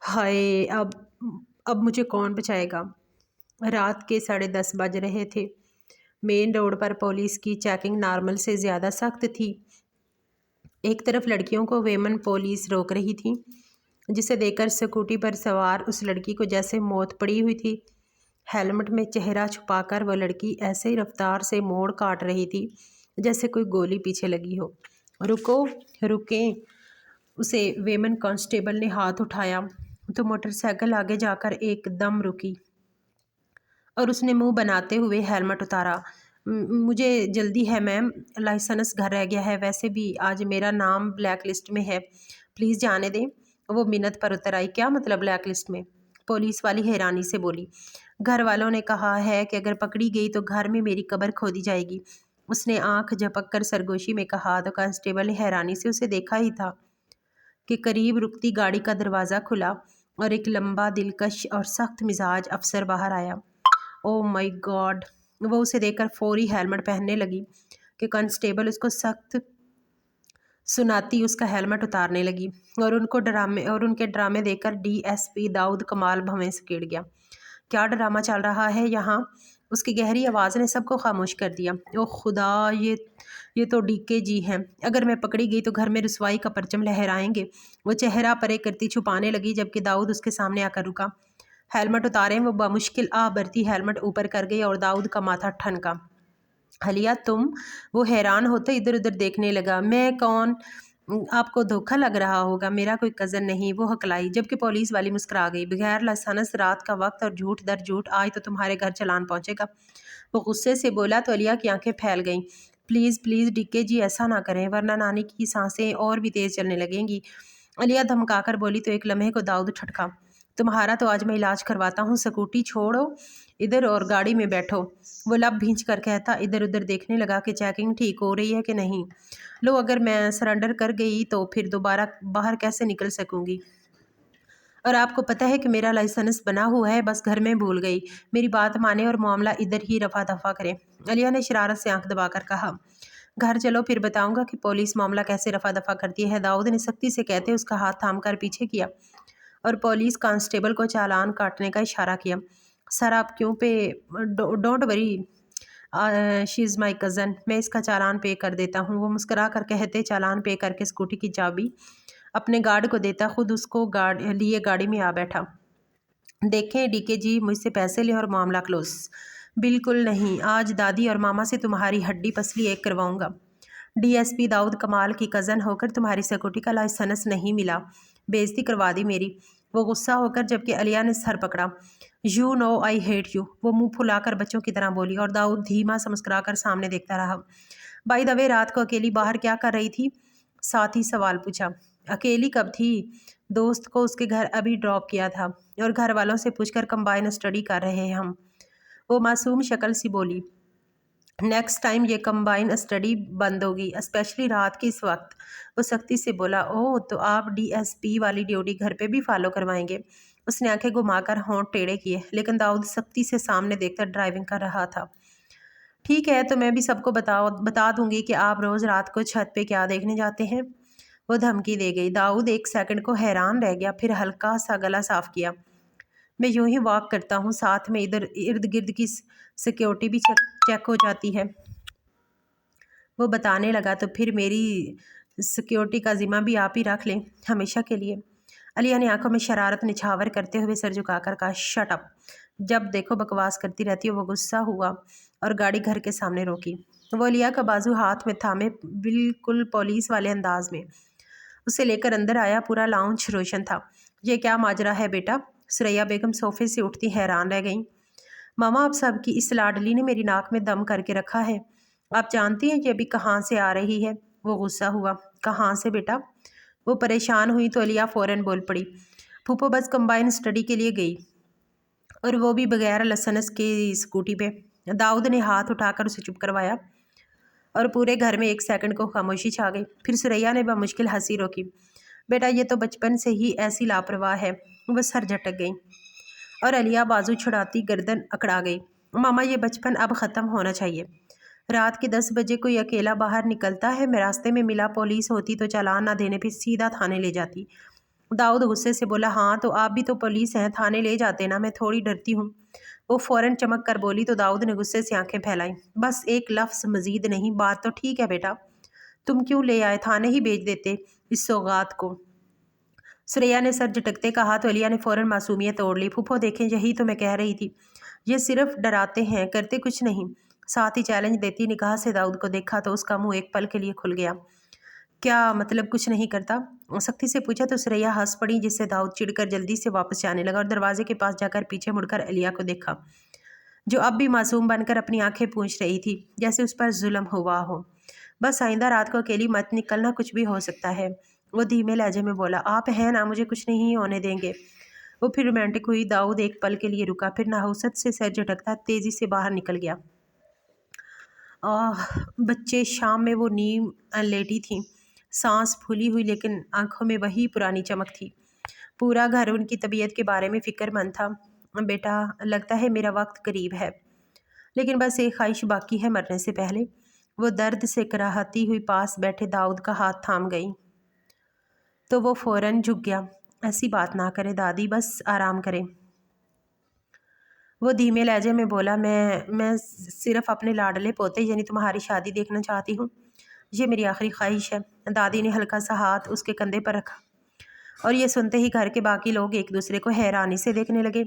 हाय! अब मुझे कौन बचाएगा? रात के 10:30 बज रहे थे। मेन रोड पर पुलिस की चेकिंग नॉर्मल से ज़्यादा सख्त थी। एक तरफ लड़कियों को वेमन पुलिस रोक रही थी, जिसे देखकर स्कूटी पर सवार उस लड़की को जैसे मौत पड़ी हुई थी। हेलमेट में चेहरा छुपाकर वो लड़की ऐसे ही रफ्तार से मोड़ काट रही थी जैसे कोई गोली पीछे लगी हो। रुको, रुकें! उसे वेमन कांस्टेबल ने हाथ उठाया तो मोटरसाइकिल आगे जाकर एकदम रुकी और उसने मुंह बनाते हुए हेलमेट उतारा। मुझे जल्दी है मैम, लाइसेंस घर रह गया है, वैसे भी आज मेरा नाम ब्लैक लिस्ट में है, प्लीज़ जाने दें। वो मिन्नत पर उतर आई। क्या मतलब ब्लैक लिस्ट में? पुलिस वाली हैरानी से बोली। घर वालों ने कहा है कि अगर पकड़ी गई तो घर में मेरी कब्र खोदी जाएगी। उसने आंख झपक कर सरगोशी में कहा तो कांस्टेबल ने हैरानी से उसे देखा ही था कि करीब रुकती गाड़ी का दरवाज़ा खुला और एक लंबा, दिलकश और सख्त मिजाज अफसर बाहर आया। Oh my God! वो उसे देखकर फौरी हेलमेट पहनने लगी कि कांस्टेबल उसको सख्त सुनाती उसका हेलमेट उतारने लगी और उनके ड्रामे देखकर डीएसपी दाऊद कमाल भवें से चिढ़ गया। क्या ड्रामा चल रहा है यहाँ? उसकी गहरी आवाज़ ने सबको खामोश कर दिया। ओ खुदा, ये तो डीके जी हैं। अगर मैं पकड़ी गई तो घर में रुसवाई का परचम लहराएंगे। वो चेहरा परे करती छुपाने लगी जबकि दाऊद उसके सामने आकर रुका। हेलमेट उतारे वो बामुश्किल आह भरती हेलमेट ऊपर कर गई और दाऊद का माथा ठनका। हलिया तुम? वो हैरान होते इधर उधर देखने लगा। मैं कौन? आपको धोखा लग रहा होगा, मेरा कोई कज़न नहीं, वो हकलाई, जबकि पुलिस वाली मुस्कुरा गई। बगैर लाइसेंस, रात का वक्त और झूठ दर झूठ, आज तो तुम्हारे घर चालान पहुंचेगा। वो गुस्से से बोला तो अलिया की आंखें फैल गईं। प्लीज़ प्लीज़ डीके जी ऐसा ना करें वरना नानी की सांसें और भी तेज़ चलने लगेंगी। अलिया धमकाकर बोली तो एक लम्हे को दाऊद ठटका। तुम्हारा तो आज मैं इलाज करवाता हूँ, स्कूटी छोड़ो इधर और गाड़ी में बैठो। वो लब भींच कर कहता इधर उधर देखने लगा कि चेकिंग ठीक हो रही है कि नहीं। लो, अगर मैं सरेंडर कर गई तो फिर दोबारा बाहर कैसे निकल सकूंगी? और आपको पता है कि मेरा लाइसेंस बना हुआ है, बस घर में भूल गई। मेरी बात माने और मामला इधर ही रफा दफा करें। अलिया ने शरारत से आंख दबाकर कहा। घर चलो, फिर बताऊंगा कि पुलिस मामला कैसे रफा दफा करती है। दाऊद ने सख्ती से कहते उसका हाथ थामकर पीछे किया और पुलिस कांस्टेबल को चालान काटने का इशारा किया। सर आप क्यों पे? Don't worry, she is my cousin, मैं इसका चालान पे कर देता हूँ। वो मुस्करा कर कहते चालान पे करके स्कूटी की चाबी अपने गार्ड को देता खुद उसको लिए गाड़ी में आ बैठा। देखें डीके जी, मुझसे पैसे ले और मामला क्लोज। बिल्कुल नहीं, आज दादी और मामा से तुम्हारी हड्डी पसली एक करवाऊंगा। डीएसपी दाऊद कमाल की कज़न होकर तुम्हारी सिक्योरिटी का लाइसेंस नहीं मिला, बेइज्जती करवा दी मेरी। वो गुस्सा होकर जबकि अलिया ने सर पकड़ा। You know I hate you, वो मुंह फुलाकर बच्चों की तरह बोली और दाऊद धीमा सा मुस्कुराकर सामने देखता रहा। बाई द वे, रात को अकेली बाहर क्या कर रही थी? साथ ही सवाल पूछा। अकेली कब थी? दोस्त को उसके घर अभी ड्रॉप किया था और घर वालों से पूछकर कंबाइन स्टडी कर रहे हैं हम। वो मासूम शक्ल सी बोली। नेक्स्ट टाइम ये कंबाइन स्टडी बंद होगी, स्पेशली रात के इस वक्त। वो सख्ती से बोला। ओह, तो आप डीएसपी वाली ड्यूटी घर पे भी फॉलो करवाएंगे? उसने आंखें घुमाकर होंठ टेढ़े किए, लेकिन दाऊद सख्ती से सामने देखकर ड्राइविंग कर रहा था। ठीक है, तो मैं भी सबको बता दूंगी कि आप रोज़ रात को छत पे क्या देखने जाते हैं। वो धमकी दे गई। दाऊद एक सेकंड को हैरान रह गया, फिर हल्का सा गला साफ किया। मैं यूं ही वॉक करता हूँ, साथ में इधर इर्द गिर्द की सिक्योरिटी भी चेक हो जाती है। वो बताने लगा। तो फिर मेरी सिक्योरिटी का जिम्मा भी आप ही रख लें हमेशा के लिए। अलिया ने आंखों में शरारत निछावर करते हुए सर झुकाकर कहा, शट अप, जब देखो बकवास करती रहती हो। वो गुस्सा हुआ और गाड़ी घर के सामने रोकी। वो अलिया का बाजू हाथ में थामे बिल्कुल पुलिस वाले अंदाज में उसे लेकर अंदर आया। पूरा लाउंज रोशन था। ये क्या माजरा है बेटा? सुरैया बेगम सोफे से उठती हैरान रह गईं। मामा, आप सबकी इस लाडली ने मेरी नाक में दम करके रखा है। आप जानती हैं कि अभी कहाँ से आ रही है? वो गुस्सा हुआ। कहाँ से बेटा? वो परेशान हुई तो अलिया फौरन बोल पड़ी। फूफो बस कंबाइन स्टडी के लिए गई, और वो भी बगैर लाइसेंस की स्कूटी पे। दाऊद ने हाथ उठाकर उसे चुप करवाया और पूरे घर में एक सेकंड को खामोशी छा गई। फिर सुरैया ने बामुश्किल हंसी रोकी। बेटा, ये तो बचपन से ही ऐसी लापरवाह है। वो सर झटक गई और अलिया बाजू छुड़ाती गर्दन अकड़ा गई। मामा, ये बचपन अब ख़त्म होना चाहिए। रात के 10 बजे कोई अकेला बाहर निकलता है? मैं रास्ते में मिला, पुलिस होती तो चालान ना देने पे सीधा थाने ले जाती। दाऊद गुस्से से बोला, हाँ तो आप भी तो पुलिस हैं, थाने ले जाते ना, मैं थोड़ी डरती हूँ। वो फौरन चमक कर बोली तो दाऊद ने गुस्से से आंखें फैलाई। बस एक लफ्ज़ मजीद नहीं, बात तो ठीक है बेटा, तुम क्यों ले आए, थाने ही भेज देते इस सौगात को। सुरैया ने सर झटकते कहा तो अलिया ने फौरन मासूमियत तोड़ ली। फूफो देखें, यही तो मैं कह रही थी, ये सिर्फ डराते हैं, करते कुछ नहीं। साथ ही चैलेंज देती निगाह से दाऊद को देखा तो उसका मुंह एक पल के लिए खुल गया। क्या मतलब कुछ नहीं करता, सख्ती से पूछा तो सुरैया हंस पड़ी, जिससे दाऊद चिढ़कर जल्दी से वापस जाने लगा और दरवाजे के पास जाकर पीछे मुड़कर अलिया को देखा, जो अब भी मासूम बनकर अपनी आंखें पूंछ रही थी, जैसे उस पर जुल्म हुआ हो। बस आइंदा रात को अकेली मत निकलना, कुछ भी हो सकता है। वो धीमे लहजे में बोला, आप हैं ना, मुझे कुछ नहीं होने देंगे। वो फिर रोमांटिक हुई। दाऊद एक पल के लिए रुका, फिर नाहुसत से सर झटकता तेजी से बाहर निकल गया। बच्चे शाम में वो नीम लेटी थी, सांस फूली हुई, लेकिन आंखों में वही पुरानी चमक थी। पूरा घर उनकी तबीयत के बारे में फिक्रमंद था। बेटा, लगता है मेरा वक्त करीब है, लेकिन बस एक ख्वाहिश बाकी है मरने से पहले। वो दर्द से कराहती हुई पास बैठे दाऊद का हाथ थाम गई तो वो फौरन झुक गया। ऐसी बात ना करें दादी, बस आराम करें। वो धीमे लहजे में बोला, मैं सिर्फ अपने लाडले पोते यानी तुम्हारी शादी देखना चाहती हूँ, ये मेरी आखिरी ख्वाहिश है। दादी ने हल्का सा हाथ उसके कंधे पर रखा और ये सुनते ही घर के बाकी लोग एक दूसरे को हैरानी से देखने लगे।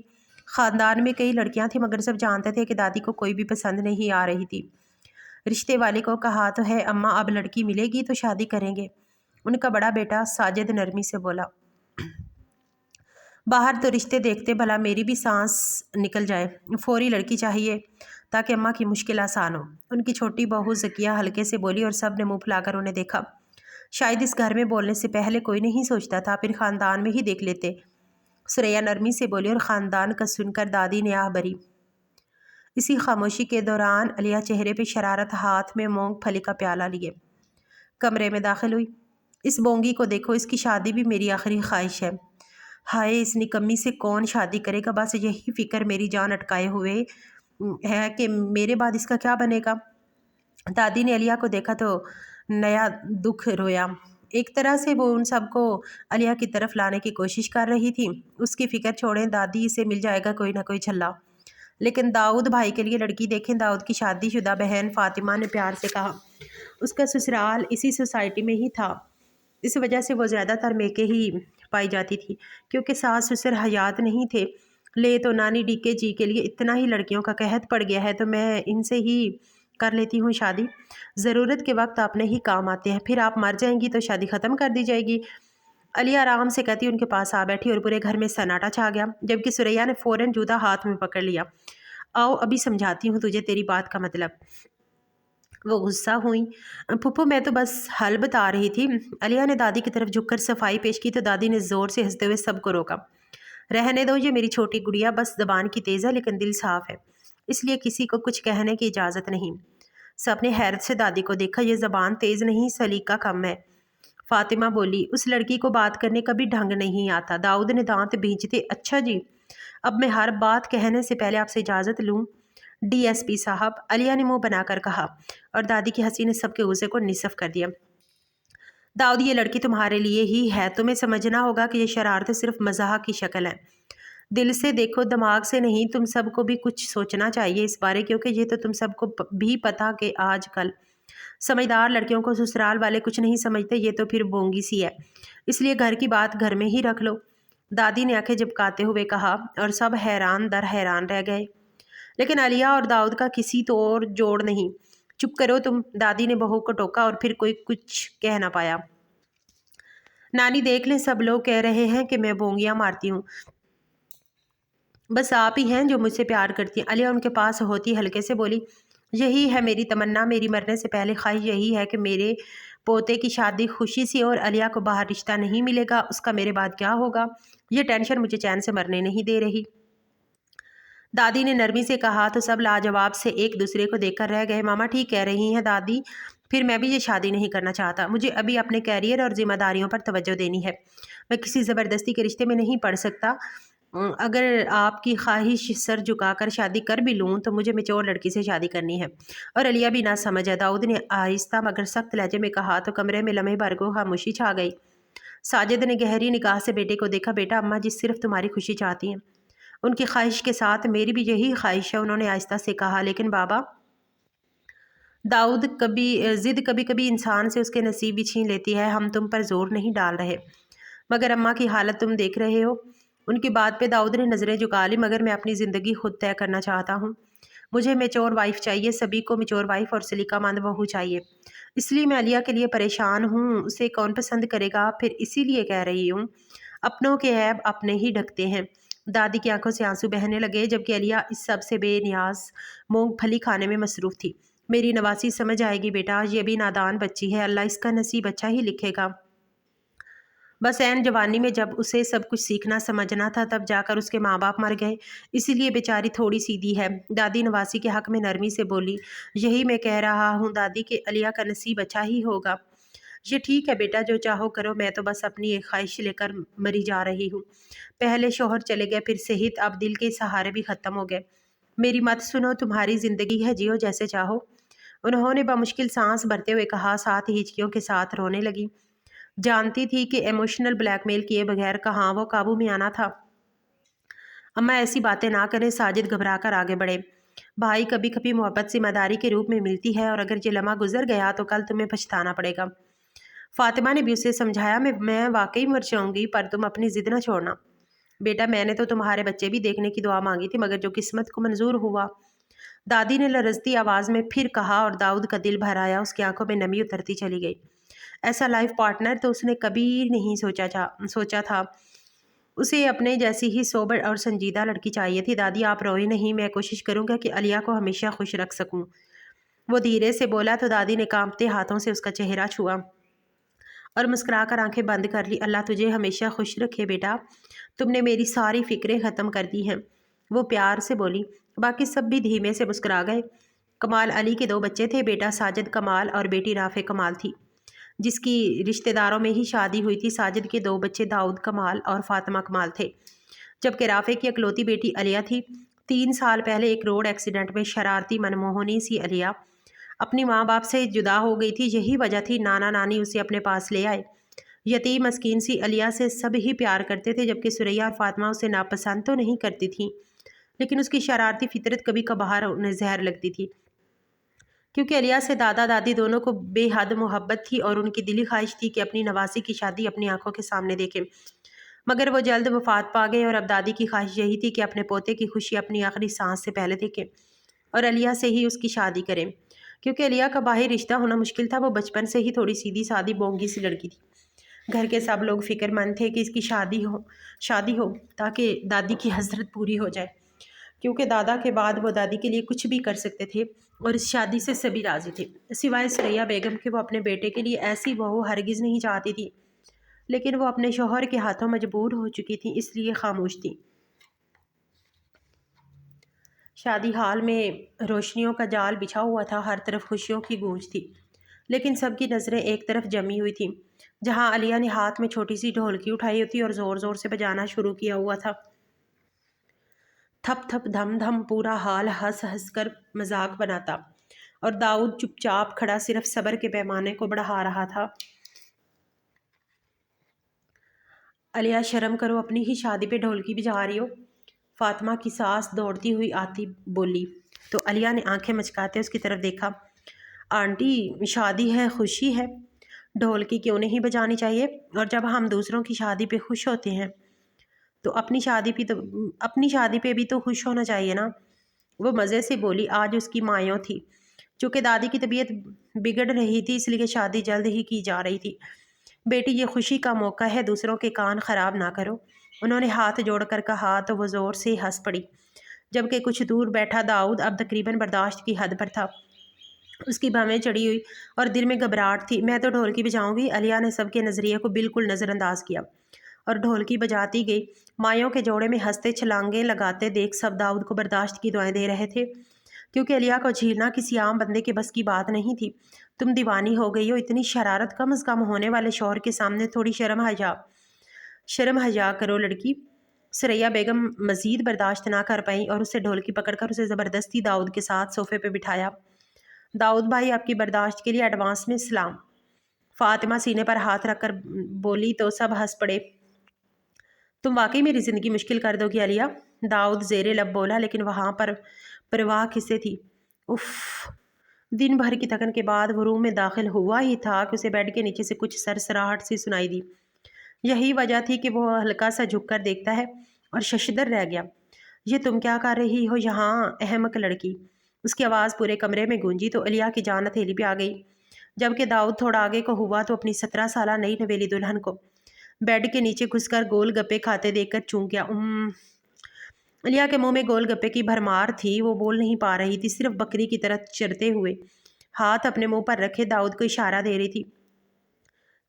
ख़ानदान में कई लड़कियां थीं, मगर सब जानते थे कि दादी को कोई भी पसंद नहीं आ रही थी। रिश्ते वाले को कहा तो है अम्मा, अब लड़की मिलेगी तो शादी करेंगे। उनका बड़ा बेटा साजिद नरमी से बोला, बाहर तो रिश्ते देखते भला मेरी भी सांस निकल जाए, फौरी लड़की चाहिए ताकि अम्मा की मुश्किल आसान हो। उनकी छोटी बहू ज़किया हल्के से बोली और सब ने मुंह फुलाकर उन्हें देखा। शायद इस घर में बोलने से पहले कोई नहीं सोचता था, फिर ख़ानदान में ही देख लेते। सुरैया नरमी से बोली और ख़ानदान का सुनकर दादी ने आह भरी। इसी खामोशी के दौरान अलिया चेहरे पे शरारत, हाथ में मूंगफली का प्याला लिए कमरे में दाखिल हुई। इस बोंगी को देखो, इसकी शादी भी मेरी आखिरी ख्वाहिश है। हाय, इस निकम्मी से कौन शादी करेगा, बस यही फिक्र मेरी जान अटकाए हुए है कि मेरे बाद इसका क्या बनेगा। दादी ने अलिया को देखा तो नया दुख रोया। एक तरह से वो उन सबको अलिया की तरफ लाने की कोशिश कर रही थी। उसकी फ़िक्र छोड़ें, दादी से मिल जाएगा कोई ना कोई छल्ला। लेकिन दाऊद भाई के लिए लड़की देखें। दाऊद की शादीशुदा बहन फ़ातिमा ने प्यार से कहा। उसका ससुराल इसी सोसाइटी में ही था, इस वजह से वो ज़्यादातर मेके ही पाई जाती थी, क्योंकि सास ससुर हयात नहीं थे। ले तो नानी डीके जी के लिए इतना ही लड़कियों का कहत पड़ गया है, तो मैं इनसे ही कर लेती हूँ शादी। ज़रूरत के वक्त अपने ही काम आते हैं, फिर आप मर जाएंगी तो शादी ख़त्म कर दी जाएगी। अलिया आराम से कहती उनके पास आ बैठी और पूरे घर में सन्नाटा छा गया, जबकि सुरैया ने फ़ौरन जूता हाथ में पकड़ लिया। आओ अभी समझाती हूँ तुझे तेरी बात का मतलब। वो गुस्सा हुई। फूफो, मैं तो बस हल बता रही थी। अलिया ने दादी की तरफ झुककर सफाई पेश की तो दादी ने ज़ोर से हंसते हुए सबको रोका। रहने दो, ये मेरी छोटी गुड़िया बस ज़बान की तेज़ है, लेकिन दिल साफ़ है, इसलिए किसी को कुछ कहने की इजाज़त नहीं। सबने हैरत से दादी को देखा। ये ज़बान तेज़ नहीं, सलीका कम है। फातिमा बोली, उस लड़की को बात करने का भी ढंग नहीं आता। दाऊद ने दांत भींचते, अच्छा जी, अब मैं हर बात कहने से पहले आपसे इजाज़त लूँ। डीएसपी साहब, अलिया ने मुंह बनाकर कहा और दादी की हंसी ने सबके गुस्से को निसफ कर दिया। दाऊद, ये लड़की तुम्हारे लिए ही है, तुम्हें समझना होगा कि ये शरारतें सिर्फ मजाक की शक्ल है। दिल से देखो, दिमाग से नहीं। तुम सबको भी कुछ सोचना चाहिए इस बारे, क्योंकि ये तो तुम सबको भी पता कि आजकल समझदार लड़कियों को ससुराल वाले कुछ नहीं समझते, ये तो फिर बोंगी सी है, इसलिए घर की बात घर में ही रख लो। दादी ने आंखें झपकाते हुए कहा और सब हैरान दर हैरान रह गए, लेकिन अलिया और दाऊद का किसी तो और जोड़ नहीं। चुप करो तुम, दादी ने बहू को टोका और फिर कोई कुछ कह ना पाया। नानी देख लें, सब लोग कह रहे हैं कि मैं बोंगियां मारती हूँ, बस आप ही हैं जो मुझसे प्यार करती हैं। अलिया उनके पास होती हल्के से बोली, यही है मेरी तमन्ना, मेरी मरने से पहले ख्वाहिश यही है कि मेरे पोते की शादी खुशी से, और अलिया को बाहर रिश्ता नहीं मिलेगा, उसका मेरे बाद क्या होगा, ये टेंशन मुझे चैन से मरने नहीं दे रही। दादी ने नरमी से कहा तो सब लाजवाब से एक दूसरे को देखकर रह गए। मामा ठीक कह रही हैं दादी, फिर मैं भी ये शादी नहीं करना चाहता। मुझे अभी अपने कैरियर और जिम्मेदारियों पर तवज्जो देनी है। मैं किसी ज़बरदस्ती के रिश्ते में नहीं पड़ सकता। अगर आपकी ख्वाहिश सर झुकाकर शादी कर भी लूँ तो मुझे मेच्योर लड़की से शादी करनी है। और अलिया भी ना समझ है, दाऊद ने आहिस्ता मगर सख्त लहजे में कहा तो कमरे में लम्हे भर को खामोशी छा गई। ساجد نے گہری نگاہ سے بیٹے کو دیکھا۔ بیٹا، اماں جی صرف تمہاری خوشی چاہتی ہیں، ان کی خواہش کے ساتھ میری بھی یہی خواہش ہے، انہوں نے آہستہ سے کہا۔ لیکن بابا، داؤد، ضد کبھی کبھی انسان سے اس کے نصیب بھی چھین لیتی ہے۔ ہم تم پر زور نہیں ڈال رہے، مگر اماں کی حالت تم دیکھ رہے ہو۔ ان کی بات پہ داؤد نے نظریں جھکا لی۔ مگر میں اپنی زندگی خود طے کرنا چاہتا ہوں، مجھے میچور وائف چاہیے، سبھی کو میچور وائف اور سلیقہ مند بہو چاہیے۔ اس لیے میں علیہ کے لیے پریشان ہوں، اسے کون پسند کرے گا؟ پھر اسی لیے کہہ رہی ہوں، اپنوں کے عیب اپنے ہی ڈھکتے ہیں۔ دادی کی آنکھوں سے آنسو بہنے لگے، جبکہ علیہ اس سب سے بے نیاز مونگ پھلی کھانے میں مصروف تھی۔ میری نواسی سمجھ آئے گی بیٹا، یہ بھی نادان بچی ہے، اللہ اس کا نصیب اچھا ہی لکھے گا۔ بس عین جوانی میں جب اسے سب کچھ سیکھنا سمجھنا تھا، تب جا کر اس کے ماں باپ مر گئے، اسی لیے بیچاری تھوڑی سیدھی ہے۔ دادی نواسی کے حق میں نرمی سے بولی۔ یہی میں کہہ رہا ہوں دادی کہ علیہ کا نصیب اچھا ہی ہوگا۔ یہ ٹھیک ہے بیٹا، جو چاہو کرو، میں تو بس اپنی ایک خواہش لے کر مری جا رہی ہوں۔ پہلے شوہر چلے گئے، پھر صحت، اب دل کے سہارے بھی ختم ہو گئے۔ میری مت سنو، تمہاری زندگی ہے، جیو جیسے چاہو، انہوں نے بمشکل سانس بھرتے ہوئے کہا، ساتھ ہی ہچکیوں کے ساتھ رونے لگی۔ جانتی تھی کہ ایموشنل بلیک میل کیے بغیر کہاں وہ قابو میں آنا تھا۔ اماں ایسی باتیں نہ کریں، ساجد گھبرا کر آگے بڑھے۔ بھائی، کبھی کبھی محبت ذمہ داری کے روپ میں ملتی ہے، اور اگر یہ لمحہ گزر گیا تو کل تمہیں پچھتانا پڑے گا۔ فاطمہ نے بھی اسے سمجھایا، میں واقعی مر جاؤں گی، پر تم اپنی ضد نہ چھوڑنا۔ بیٹا، میں نے تو تمہارے بچے بھی دیکھنے کی دعا مانگی تھی، مگر جو قسمت کو منظور ہوا۔ دادی نے لرزتی آواز میں پھر کہا، اور داؤد کا دل بھر آیا، اس کی آنکھوں میں نمی اترتی چلی گئی۔ ایسا لائف پارٹنر تو اس نے کبھی نہیں سوچا تھا۔ اسے اپنے جیسی ہی سوبر اور سنجیدہ لڑکی چاہیے تھی۔ دادی، آپ روئے نہیں، میں کوشش کروں گا کہ علیہ کو ہمیشہ خوش رکھ سکوں، وہ دھیرے سے بولا تو دادی نے کانپتے ہاتھوں سے اس کا چہرہ چھوا اور مسکرا کر آنکھیں بند کر لی۔ اللہ تجھے ہمیشہ خوش رکھے بیٹا، تم نے میری ساری فکریں ختم کر دی ہیں، وہ پیار سے بولی۔ باقی سب بھی دھیمے سے مسکرا گئے۔ کمال علی کے 2 بچے تھے، بیٹا ساجد کمال اور بیٹی رافع کمال تھی، جس کی رشتہ داروں میں ہی شادی ہوئی تھی۔ ساجد کے 2 بچے داؤد کمال اور فاطمہ کمال تھے، جبکہ رافع کی اکلوتی بیٹی علیہ تھی۔ 3 سال پہلے ایک روڈ ایکسیڈنٹ میں شرارتی منموہنی سی علیہ اپنی ماں باپ سے جدا ہو گئی تھی، یہی وجہ تھی نانا نانی اسے اپنے پاس لے آئے۔ یتیم مسکین سی علیہ سے سب ہی پیار کرتے تھے، جبکہ سریہ اور فاطمہ اسے ناپسند تو نہیں کرتی تھیں، لیکن اس کی شرارتی فطرت کبھی کبھار انہیں زہر لگتی تھی، کیونکہ علیہ سے دادا دادی دونوں کو بے حد محبت تھی اور ان کی دلی خواہش تھی کہ اپنی نواسی کی شادی اپنی آنکھوں کے سامنے دیکھیں۔ مگر وہ جلد وفات پا گئے، اور اب دادی کی خواہش یہی تھی کہ اپنے پوتے کی خوشی اپنی آخری سانس سے پہلے دیکھیں اور علیہ سے ہی اس کی شادی کریں۔ کیونکہ علیہ کا باہر رشتہ ہونا مشکل تھا، وہ بچپن سے ہی تھوڑی سیدھی سادی بونگی سی لڑکی تھی۔ گھر کے سب لوگ فکر مند تھے کہ اس کی شادی ہو تاکہ دادی کی حسرت پوری ہو جائے، کیونکہ دادا کے بعد وہ دادی کے لیے کچھ بھی کر سکتے تھے، اور اس شادی سے سبھی راضی تھے سوائے سریہ بیگم کے۔ وہ اپنے بیٹے کے لیے ایسی بہو ہرگز نہیں چاہتی تھی، لیکن وہ اپنے شوہر کے ہاتھوں مجبور ہو چکی تھی، اس لیے خاموش تھی۔ شادی ہال میں روشنیوں کا جال بچھا ہوا تھا، ہر طرف خوشیوں کی گونج تھی، لیکن سب کی نظریں ایک طرف جمی ہوئی تھیں، جہاں علیہ نے ہاتھ میں چھوٹی سی ڈھولکی اٹھائی ہوتی اور زور زور سے بجانا شروع کیا ہوا تھا۔ تھپ تھپ دھم دھم، پورا حال ہنس ہنس کر مذاق بناتا، اور داؤد چپ چاپ کھڑا صرف صبر کے پیمانے کو بڑھا رہا تھا۔ علیہ، شرم کرو، اپنی ہی شادی پہ ڈھولکی بجا رہی ہو، فاطمہ کی ساس دوڑتی ہوئی آتی بولی، تو علیہ نے آنکھیں مچکاتے اس کی طرف دیکھا۔ آنٹی، شادی ہے، خوشی ہے، ڈھولکی کیوں نہیں بجانی چاہیے؟ اور جب ہم دوسروں کی شادی پہ خوش ہوتے ہیں تو اپنی شادی پہ بھی تو خوش ہونا چاہیے نا، وہ مزے سے بولی۔ آج اس کی مایوں تھی، چونکہ دادی کی طبیعت بگڑ رہی تھی، اس لیے شادی جلد ہی کی جا رہی تھی۔ بیٹی، یہ خوشی کا موقع ہے، دوسروں کے کان خراب نہ کرو، انہوں نے ہاتھ جوڑ کر کہا تو وہ زور سے ہنس پڑی، جبکہ کچھ دور بیٹھا داؤد اب تقریباً برداشت کی حد پر تھا، اس کی بھویں چڑھی ہوئی اور دل میں گھبراہٹ تھی۔ میں تو ڈھولکی بجاؤں گی، علیہ نے سب کے نظریے کو بالکل نظر انداز کیا اور ڈھولکی بجاتی گئی۔ مایوں کے جوڑے میں ہنستے چھلانگیں لگاتے دیکھ سب داؤد کو برداشت کی دعائیں دے رہے تھے، کیونکہ علیہ کو جھیلنا کسی عام بندے کے بس کی بات نہیں تھی۔ تم دیوانی ہو گئی ہو، اتنی شرارت کم از کم ہونے والے شوہر کے سامنے تھوڑی شرم حیا کرو لڑکی۔ سریہ بیگم مزید برداشت نہ کر پائیں اور اسے ڈھولکی پکڑ کر اسے زبردستی داؤد کے ساتھ صوفے پہ بٹھایا۔ داؤد بھائی، آپ کی برداشت کے لیے ایڈوانس میں سلام۔ फातिमा सीने पर हाथ रखकर बोली तो सब हंस पड़े। तुम वाकई मेरी ज़िंदगी मुश्किल कर दोगी अलिया, दाऊद ज़ेरे लब बोला, लेकिन वहाँ पर परवाह किसे थी। उफ। दिन भर की थकन के बाद वो रूम में दाखिल हुआ ही था कि उसे बेड के नीचे से कुछ सरसराहट सी सुनाई दी। यही वजह थी कि वो हल्का सा झुककर देखता है और शशदर रह गया। ये तुम क्या कर रही हो यहाँ, अहमक लड़की? उसकी आवाज़ पूरे कमरे में गूंजी तो अलिया की जान हथेली पे आ गई। जबकि दाऊद थोड़ा आगे को हुआ तो अपनी 17 साला नई नवेली दुल्हन को बेड के नीचे घुसकर गोल गप्पे खाते देखकर चूक गया। अलिया के मुंह में गोल गप्पे की भरमार थी। वो बोल नहीं पा रही थी, सिर्फ बकरी की तरह चरते हुए हाथ अपने मुंह पर रखे दाऊद को इशारा दे रही थी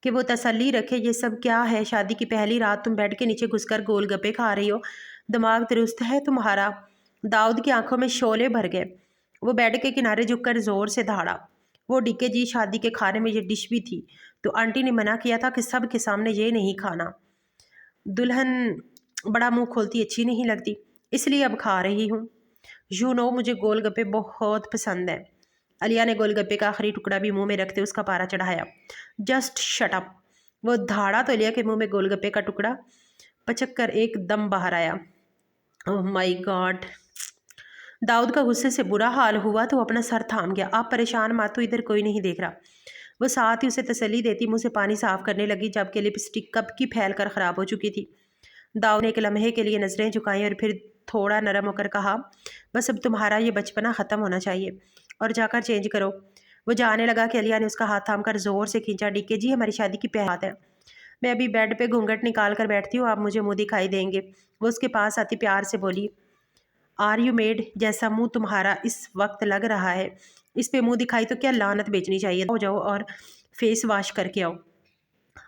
कि वो तसल्ली रखे। ये सब क्या है? शादी की पहली रात तुम बेड के नीचे घुसकर गोल गप्पे खा रही हो? दिमाग दुरुस्त है तुम्हारा? दाऊद की आंखों में शोले भर गए। वो बेड के किनारे झुककर जोर से दहाड़ा। वो डिके जी, शादी के खाने में ये डिश भी थी तो आंटी ने मना किया था कि सब के सामने ये नहीं खाना। दुल्हन बड़ा मुंह खोलती अच्छी नहीं लगती, इसलिए अब खा रही हूँ। यू नो, मुझे गोलगप्पे बहुत पसंद है। अलिया ने गोलगप्पे का आखिरी टुकड़ा भी मुंह में रखते उसका पारा चढ़ाया। Just shut up. वो धाड़ा तो अलिया के मुंह में गोलगप्पे का टुकड़ा पचक कर एकदम बाहर आया। Oh my God. दाऊद का गुस्से से बुरा हाल हुआ तो अपना सर थाम गया। आप परेशान मत हो, इधर कोई नहीं देख रहा। वो साथ ही उसे तसल्ली देती मुंह से पानी साफ करने लगी, जबकि लिपस्टिक कब की फैल कर ख़राब हो चुकी थी। दाऊद ने एक लम्हे के लिए नज़रें झुकाई और फिर थोड़ा नरम होकर कहा, बस अब तुम्हारा ये बचपना ख़त्म होना चाहिए और जाकर चेंज करो। वो जाने लगा कि अलिया ने उसका हाथ थाम कर ज़ोर से खींचा। डीके जी, हमारी शादी की पहली बात है। मैं अभी बेड पे घूंघट निकाल कर बैठती हूँ, आप मुझे मुँह दिखाई देंगे। वो उसके पास आती प्यार से बोली, आर यू मेड? जैसा मुंह तुम्हारा इस वक्त लग रहा है, इस पे मुंह दिखाई तो क्या लानत बेचनी चाहिए। हो जाओ और फेस वॉश करके आओ।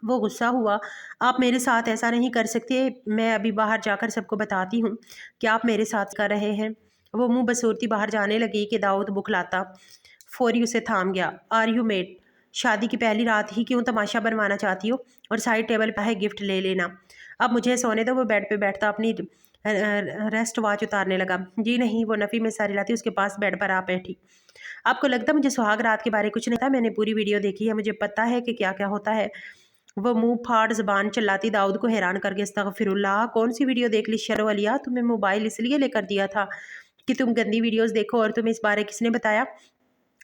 वो गुस्सा हुआ, आप मेरे साथ ऐसा नहीं कर सकते। मैं अभी बाहर जाकर सबको बताती हूँ कि आप मेरे साथ कर रहे हैं। वो मुंह बसूरती बाहर जाने लगी कि दाऊद बुखलाता फौरी उसे थाम गया। Are you mad? शादी की पहली रात ही क्यों तमाशा बनवाना चाहती हो? और साइड टेबल पर है, गिफ्ट ले लेना। अब मुझे सोने दो। वो बेड पे बैठता अपनी रेस्ट वॉच उतारने लगा। जी नहीं, वो नफ़ी में सारी लाती उसके पास बेड पर आ बैठी। आपको लगता मुझे सुहाग रात के बारे कुछ नहीं था? मैंने पूरी वीडियो देखी है, मुझे पता है कि क्या क्या होता है। वो मुंह फाड़ ज़बान चलाती दाऊद को हैरान करके अस्तगफिरुल्लाह, कौन सी वीडियो देख ली शर्म वालिया? तुम्हें मोबाइल इसलिए लेकर दिया था कि तुम गंदी वीडियोस देखो, और तुम्हें इस बारे किसने बताया?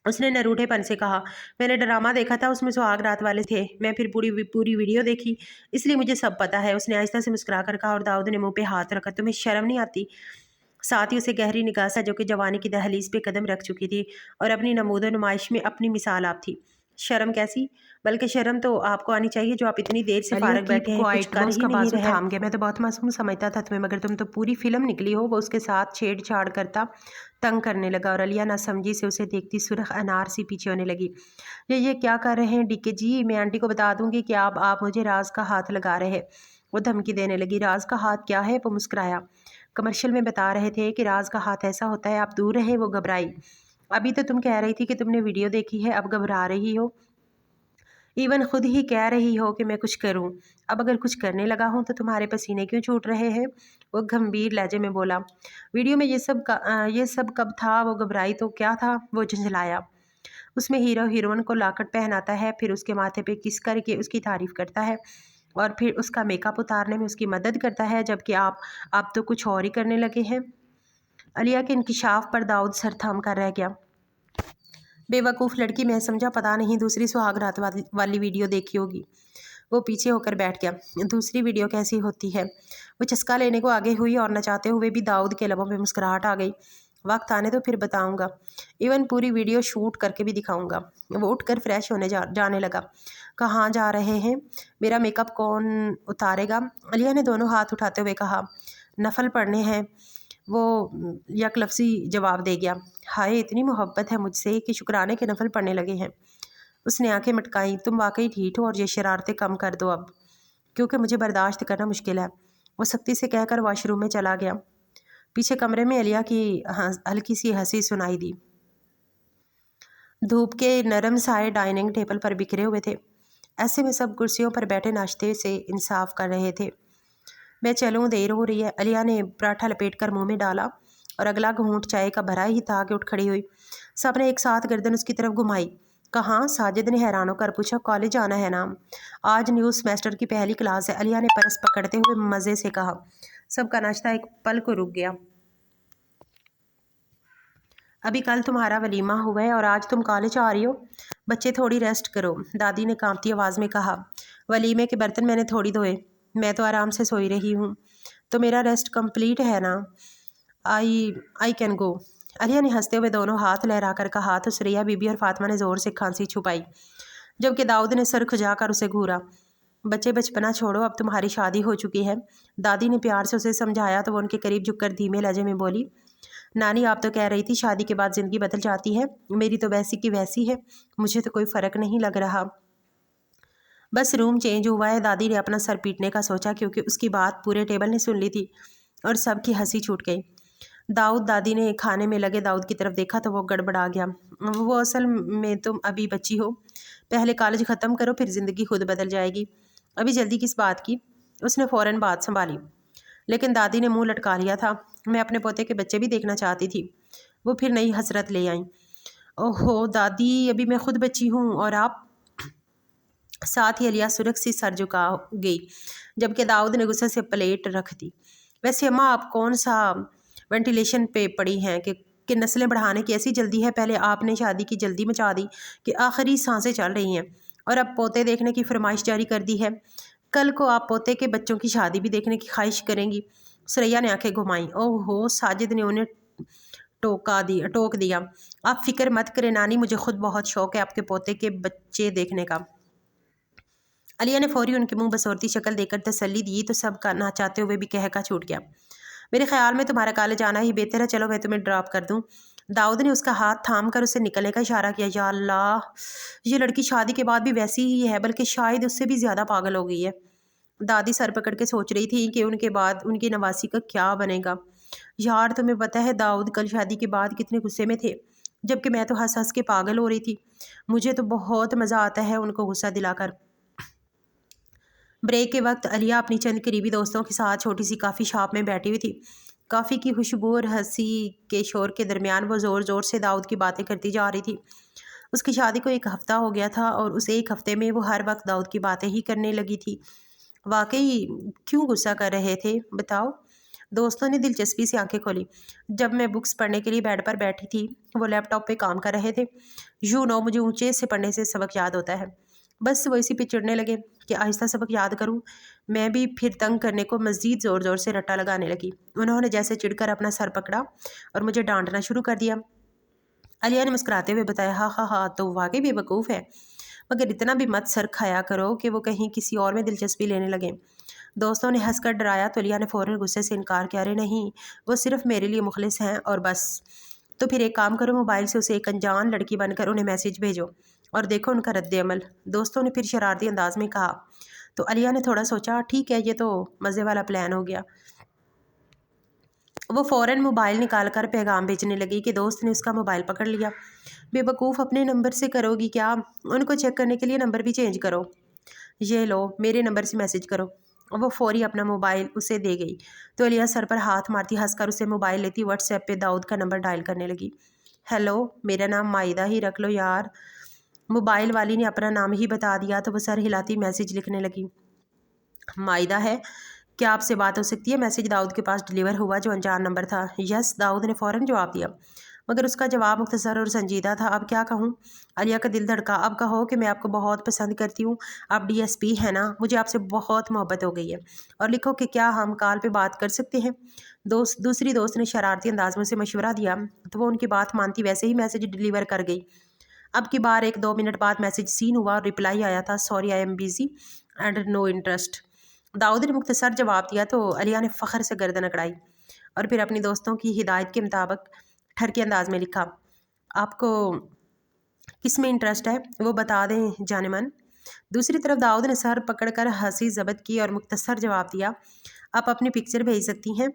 उसने नरूठेपन से कहा, मैंने ड्रामा देखा था, उसमें सुहाग रात वाले थे। मैं फिर पूरी पूरी वीडियो देखी, इसलिए मुझे सब पता है। उसने आहिस्ता से मुस्कुरा कर कहा और दाऊद ने मुंह पे हाथ रखा, तुम्हें शर्म नहीं आती? साथ ही उसे गहरी निगाह से, जो कि जवानी की दहलीज पे कदम रख चुकी थी और अपनी नमूदो नुमाइश में अपनी मिसाल आप थी। शर्म कैसी? बल्कि शर्म तो आपको आनी चाहिए जो आप इतनी देर से अलिया फारग कीप बैठे हैं, कुछ क्वाइट। वो कर ही उसका नहीं बाजू रहे। थाम गया। मैं तो बहुत मासूम समझता था तुम्हें, मगर तुम तो पूरी फिल्म निकली हो। वो उसके साथ छेड़छाड़ करता तंग करने लगा और अलिया ना समझी से उसे देखती सुर्ख अनार सी पीछे होने लगी। ये क्या कर रहे हैं डीके जी? मैं आंटी को बता दूंगी कि आप मुझे राज का हाथ लगा रहे हैं। वो धमकी देने लगी। राज का हाथ क्या है? वो मुस्कुराया। कमर्शियल में बता रहे थे कि राज का हाथ ऐसा होता है। आप दूर रहे। वो घबराई। अभी तो तुम कह रही थी कि तुमने वीडियो देखी है, अब घबरा रही हो। इवन खुद ही कह रही हो कि मैं कुछ करूं। अब अगर कुछ करने लगा हूं तो तुम्हारे पसीने क्यों छूट रहे हैं? वो गंभीर लहजे में बोला। वीडियो में ये सब कब था? वो घबराई तो क्या था? वो झंझलाया। उसमें हीरो हीरोइन को लाकट पहनाता है, फिर उसके माथे पे किस करके उसकी तारीफ करता है और फिर उसका मेकअप उतारने में उसकी मदद करता है, जबकि आप तो कुछ और ही करने लगे हैं। अलिया के इंकिशाफ पर दाऊद सर थाम कर रह गया। बेवकूफ़ लड़की, मैं समझा पता नहीं दूसरी सुहाग रात वाली वीडियो देखी होगी। वो पीछे होकर बैठ गया। दूसरी वीडियो कैसी होती है? वो चस्का लेने को आगे हुई और नचाते हुए भी दाऊद के लबों पे मुस्कुराहट आ गई। वक्त आने तो फिर बताऊंगा, इवन पूरी वीडियो शूट करके भी दिखाऊंगा। वो उठकर फ्रेश होने जाने लगा। कहाँ जा रहे हैं? मेरा मेकअप कौन उतारेगा? अलिया ने दोनों हाथ उठाते हुए कहा। नफल पढ़ने हैं। वो यकलफ्सी जवाब दे गया। हाय, इतनी मोहब्बत है मुझसे कि शुक्राने के नफल पढ़ने लगे हैं। उसने आंखें मटकाई। तुम वाकई ठीक हो और ये शरारतें कम कर दो अब, क्योंकि मुझे बर्दाश्त करना मुश्किल है। वो सख्ती से कहकर वॉशरूम में चला गया। पीछे कमरे में अलिया की हल्की सी हंसी सुनाई दी। धूप के नरम साए डाइनिंग टेबल पर बिखरे हुए थे। ऐसे में सब कुर्सियों पर बैठे नाश्ते से इंसाफ कर रहे थे। मैं चलूँ, देर हो रही है। अलिया ने पराठा लपेट कर मुँह में डाला और अगला घूंट चाय का भरा ही था कि उठ खड़ी हुई। सबने एक साथ गर्दन उसकी तरफ घुमाई। कहाँ? साजिद ने हैरान होकर पूछा। कॉलेज आना है ना, आज न्यू सेमेस्टर की पहली क्लास है, अलिया ने परस पकड़ते हुए मज़े से कहा। सबका नाश्ता एक पल को रुक गया। अभी कल तुम्हारा वलीमा हुआ है और आज तुम कॉलेज आ रही हो? बच्चे थोड़ी रेस्ट करो, दादी ने कांपती आवाज़ में कहा। वलीमे के बर्तन मैंने थोड़ी धोए, मैं तो आराम से सोई रही हूँ। तो मेरा रेस्ट कंप्लीट है ना? आई आई कैन गो। अलिया ने हंसते हुए दोनों हाथ लहरा कर कहा तो सुरैया बीबी और फातिमा ने ज़ोर से खांसी छुपाई, जबकि दाऊद ने सर खुजाकर उसे घूरा। बच्चे बचपना छोड़ो, अब तुम्हारी शादी हो चुकी है। दादी ने प्यार से उसे समझाया तो वो उनके करीब झुककर धीमे लहजे में बोली, नानी आप तो कह रही थी शादी के बाद ज़िंदगी बदल जाती है, मेरी तो वैसी की वैसी है, मुझे तो कोई फ़र्क नहीं लग रहा। बस रूम चेंज हुआ है। दादी ने अपना सर पीटने का सोचा क्योंकि उसकी बात पूरे टेबल ने सुन ली थी और सबकी हंसी छूट गई। दाऊद, दादी ने खाने में लगे दाऊद की तरफ देखा तो वो गड़बड़ा गया। वो असल में तुम अभी बच्ची हो, पहले कॉलेज ख़त्म करो फिर ज़िंदगी खुद बदल जाएगी, अभी जल्दी किस बात की? उसने फ़ौरन बात संभाली। लेकिन दादी ने मुंह लटका लिया था, मैं अपने पोते के बच्चे भी देखना चाहती थी। वो फिर नई हसरत ले आई। ओहो दादी, अभी मैं खुद बच्ची हूँ और आप? साथ ही अलिया सुरक्षित सर झुका गई, जबकि दाऊद ने गुस्से से प्लेट रख दी। वैसे अम्मा आप कौन सा वेंटिलेशन पे पड़ी हैं कि नस्लें बढ़ाने की ऐसी जल्दी है? पहले आपने शादी की जल्दी मचा दी कि आखिरी सांसें चल रही हैं और अब पोते देखने की फरमाइश जारी कर दी है। कल को आप पोते के बच्चों की शादी भी देखने की ख्वाहिश करेंगी। सुरैया ने आंखें घुमाई। ओहो, साजिद ने उन्हें टोक दिया। आप फिक्र मत करें नानी, मुझे खुद बहुत शौक है आपके पोते के बच्चे देखने का। अलिया ने फौरी उनके मुंह बसोरती शक्ल देकर तसल्ली दी तो सब का ना चाहते हुए भी कहका छूट गया। मेरे ख्याल में तुम्हारा कॉलेज आना ही बेहतर है, चलो मैं तुम्हें ड्रॉप कर दूं। दाऊद ने उसका हाथ थाम कर उसे निकलने का इशारा किया। या अल्लाह, ये लड़की शादी के बाद भी वैसी ही है, बल्कि शायद उससे भी ज़्यादा पागल हो गई है। दादी सर पकड़ के सोच रही थी कि उनके बाद उनकी नवासी का क्या बनेगा। यार तुम्हें पता है दाऊद कल शादी के बाद कितने गुस्से में थे, जबकि मैं तो हंस हंस के पागल हो रही थी। मुझे तो बहुत मज़ा आता है उनको गुस्सा दिलाकर। ब्रेक के वक्त अलिया अपनी चंद करीबी दोस्तों के साथ छोटी सी काफ़ी शॉप में बैठी हुई थी। कॉफ़ी की खुशबू और हंसी के शोर के दरमियान वो ज़ोर ज़ोर से दाऊद की बातें करती जा रही थी। उसकी शादी को एक हफ़्ता हो गया था और उस एक हफ़्ते में वो हर वक्त दाऊद की बातें ही करने लगी थी। वाकई क्यों गुस्सा कर रहे थे बताओ? दोस्तों ने दिलचस्पी से आंखें खोली। जब मैं बुक्स पढ़ने के लिए बेड पर बैठी थी, वो लैपटॉप पे काम कर रहे थे। मुझे ऊंचे से पढ़ने से सबक याद होता है। बस वो इसी पे चिढ़ने लगे कि आहिस्ता सबक याद करूं। मैं भी फिर तंग करने को मज़ीद ज़ोर ज़ोर से रट्टा लगाने लगी। उन्होंने जैसे चिढ़कर अपना सर पकड़ा और मुझे डांटना शुरू कर दिया। अलिया ने मुस्कुराते हुए बताया, हाँ हाँ हाँ, तो वाकई बेवकूफ़ है, मगर इतना भी मत सर खाया करो कि वो कहीं किसी और में दिलचस्पी लेने लगे। दोस्तों ने हंसकर डराया तो अलिया ने फ़ौरन गुस्से से इनकार किया। अरे नहीं, वो सिर्फ मेरे लिए मुखलिस हैं और बस। तो फिर एक काम करो, मोबाइल से उसे एक अनजान लड़की बनकर उन्हें मैसेज भेजो और देखो उनका रद्द-ए-अमल। दोस्तों ने फिर शरारती अंदाज में कहा। तो अलिया ने थोड़ा सोचा, ठीक है ये तो मज़े वाला प्लान हो गया। वो फ़ौरन मोबाइल निकाल कर पैगाम भेजने लगी कि दोस्त ने उसका मोबाइल पकड़ लिया। बेवकूफ़, अपने नंबर से करोगी क्या? उनको चेक करने के लिए नंबर भी चेंज करो। ये लो, मेरे नंबर से मैसेज करो। वो फौरी अपना मोबाइल उसे दे गई तो अलिया सर पर हाथ मारती हंसकर उसे मोबाइल लेती व्हाट्सएप पे दाऊद का नंबर डायल करने लगी। हेलो, मेरा नाम माइदा ही रख लो यार। मोबाइल वाली ने अपना नाम ही बता दिया तो वो सर हिलाती मैसेज लिखने लगी। माइदा है, क्या आपसे बात हो सकती है? मैसेज दाऊद के पास डिलीवर हुआ जो अनजान नंबर था। यस, दाऊद ने फ़ौरन जवाब दिया, मगर उसका जवाब मुख्तसर और संजीदा था। अब क्या कहूँ? अलिया का दिल धड़का। अब कहो कि मैं आपको बहुत पसंद करती हूँ, आप डीएसपी हैं ना, मुझे आपसे बहुत मोहब्बत हो गई है। और लिखो कि क्या हम कॉल पे बात कर सकते हैं? दूसरी दोस्त ने शरारती अंदाज में उसे मशवरा दिया तो वो उनकी बात मानती वैसे ही मैसेज डिलीवर कर गई। अब की बार 1-2 मिनट बाद मैसेज सीन हुआ और रिप्लाई आया था, sorry I am busy and no interest. Dawood ने मुख्तसर जवाब दिया तो अलिया ने फ़ख्र से गर्दन अकड़ाई और फिर अपनी दोस्तों की हिदायत के मुताबिक ठरके अंदाज में लिखा, आपको किस में इंटरेस्ट है वो बता दें जाने मन। दूसरी तरफ दाऊद ने सर पकड़कर हंसी ज़ब्त की और मुख्तसर जवाब दिया, आप अपनी पिक्चर भेज सकती हैं।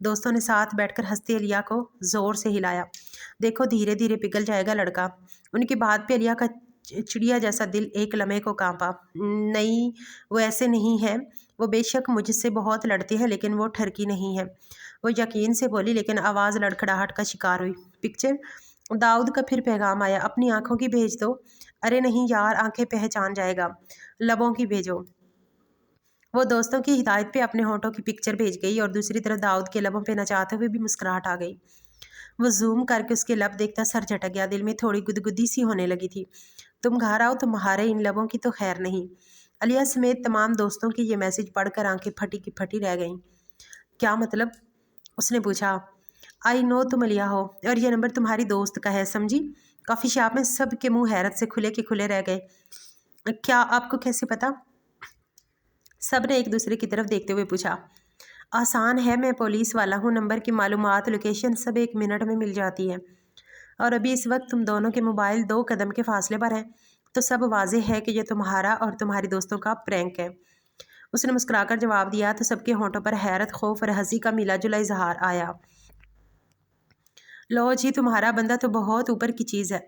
दोस्तों ने साथ बैठकर हंसते अलिया को ज़ोर से हिलाया। देखो धीरे धीरे पिघल जाएगा लड़का। उनकी बात पे अलिया का चिड़िया जैसा दिल एक लम्हे को कांपा। नहीं, वो ऐसे नहीं है, वो बेशक मुझसे बहुत लड़ते हैं लेकिन वो ठरकी नहीं है, वो यकीन से बोली, लेकिन आवाज़ लड़खड़ाहट का शिकार हुई। पिक्चर? दाऊद का फिर पैगाम आया, अपनी आंखों की भेज दो। अरे नहीं यार, आंखें पहचान जाएगा, लबों की भेजो। वो दोस्तों की हिदायत पे अपने होंठों की पिक्चर भेज गई और दूसरी तरफ दाऊद के लबों पे नचाते हुए भी मुस्कुराहट आ गई। वो जूम करके उसके लब देखता सर झटक गया, दिल में थोड़ी गुदगुदी सी होने लगी थी। तुम घर आओ, तुम्हारे इन लबों की तो खैर नहीं। अलिया समेत तमाम दोस्तों की ये मैसेज पढ़कर आंखें फटी की फटी रह गईं। क्या मतलब? उसने पूछा। आई नो तुम अलिया हो और ये नंबर तुम्हारी दोस्त का है, समझी? कॉफ़ी शॉप में सब के मुंह हैरत से खुले के खुले रह गए। क्या आपको कैसे पता? सब ने एक दूसरे की तरफ देखते हुए पूछा। आसान है, मैं पुलिस वाला हूँ, नंबर की मालूमात लोकेशन सब 1 मिनट में मिल जाती है। और अभी इस वक्त तुम दोनों के मोबाइल 2 कदम के फासले पर हैं, तो सब वाजह है कि ये तुम्हारा और तुम्हारी दोस्तों का प्रैंक है। उसने मुस्कुराकर जवाब दिया तो सबके होंठों पर हैरत, खौफ और हंसी का मिला जुला इजहार आया। लो जी, तुम्हारा बंदा तो बहुत ऊपर की चीज़ है।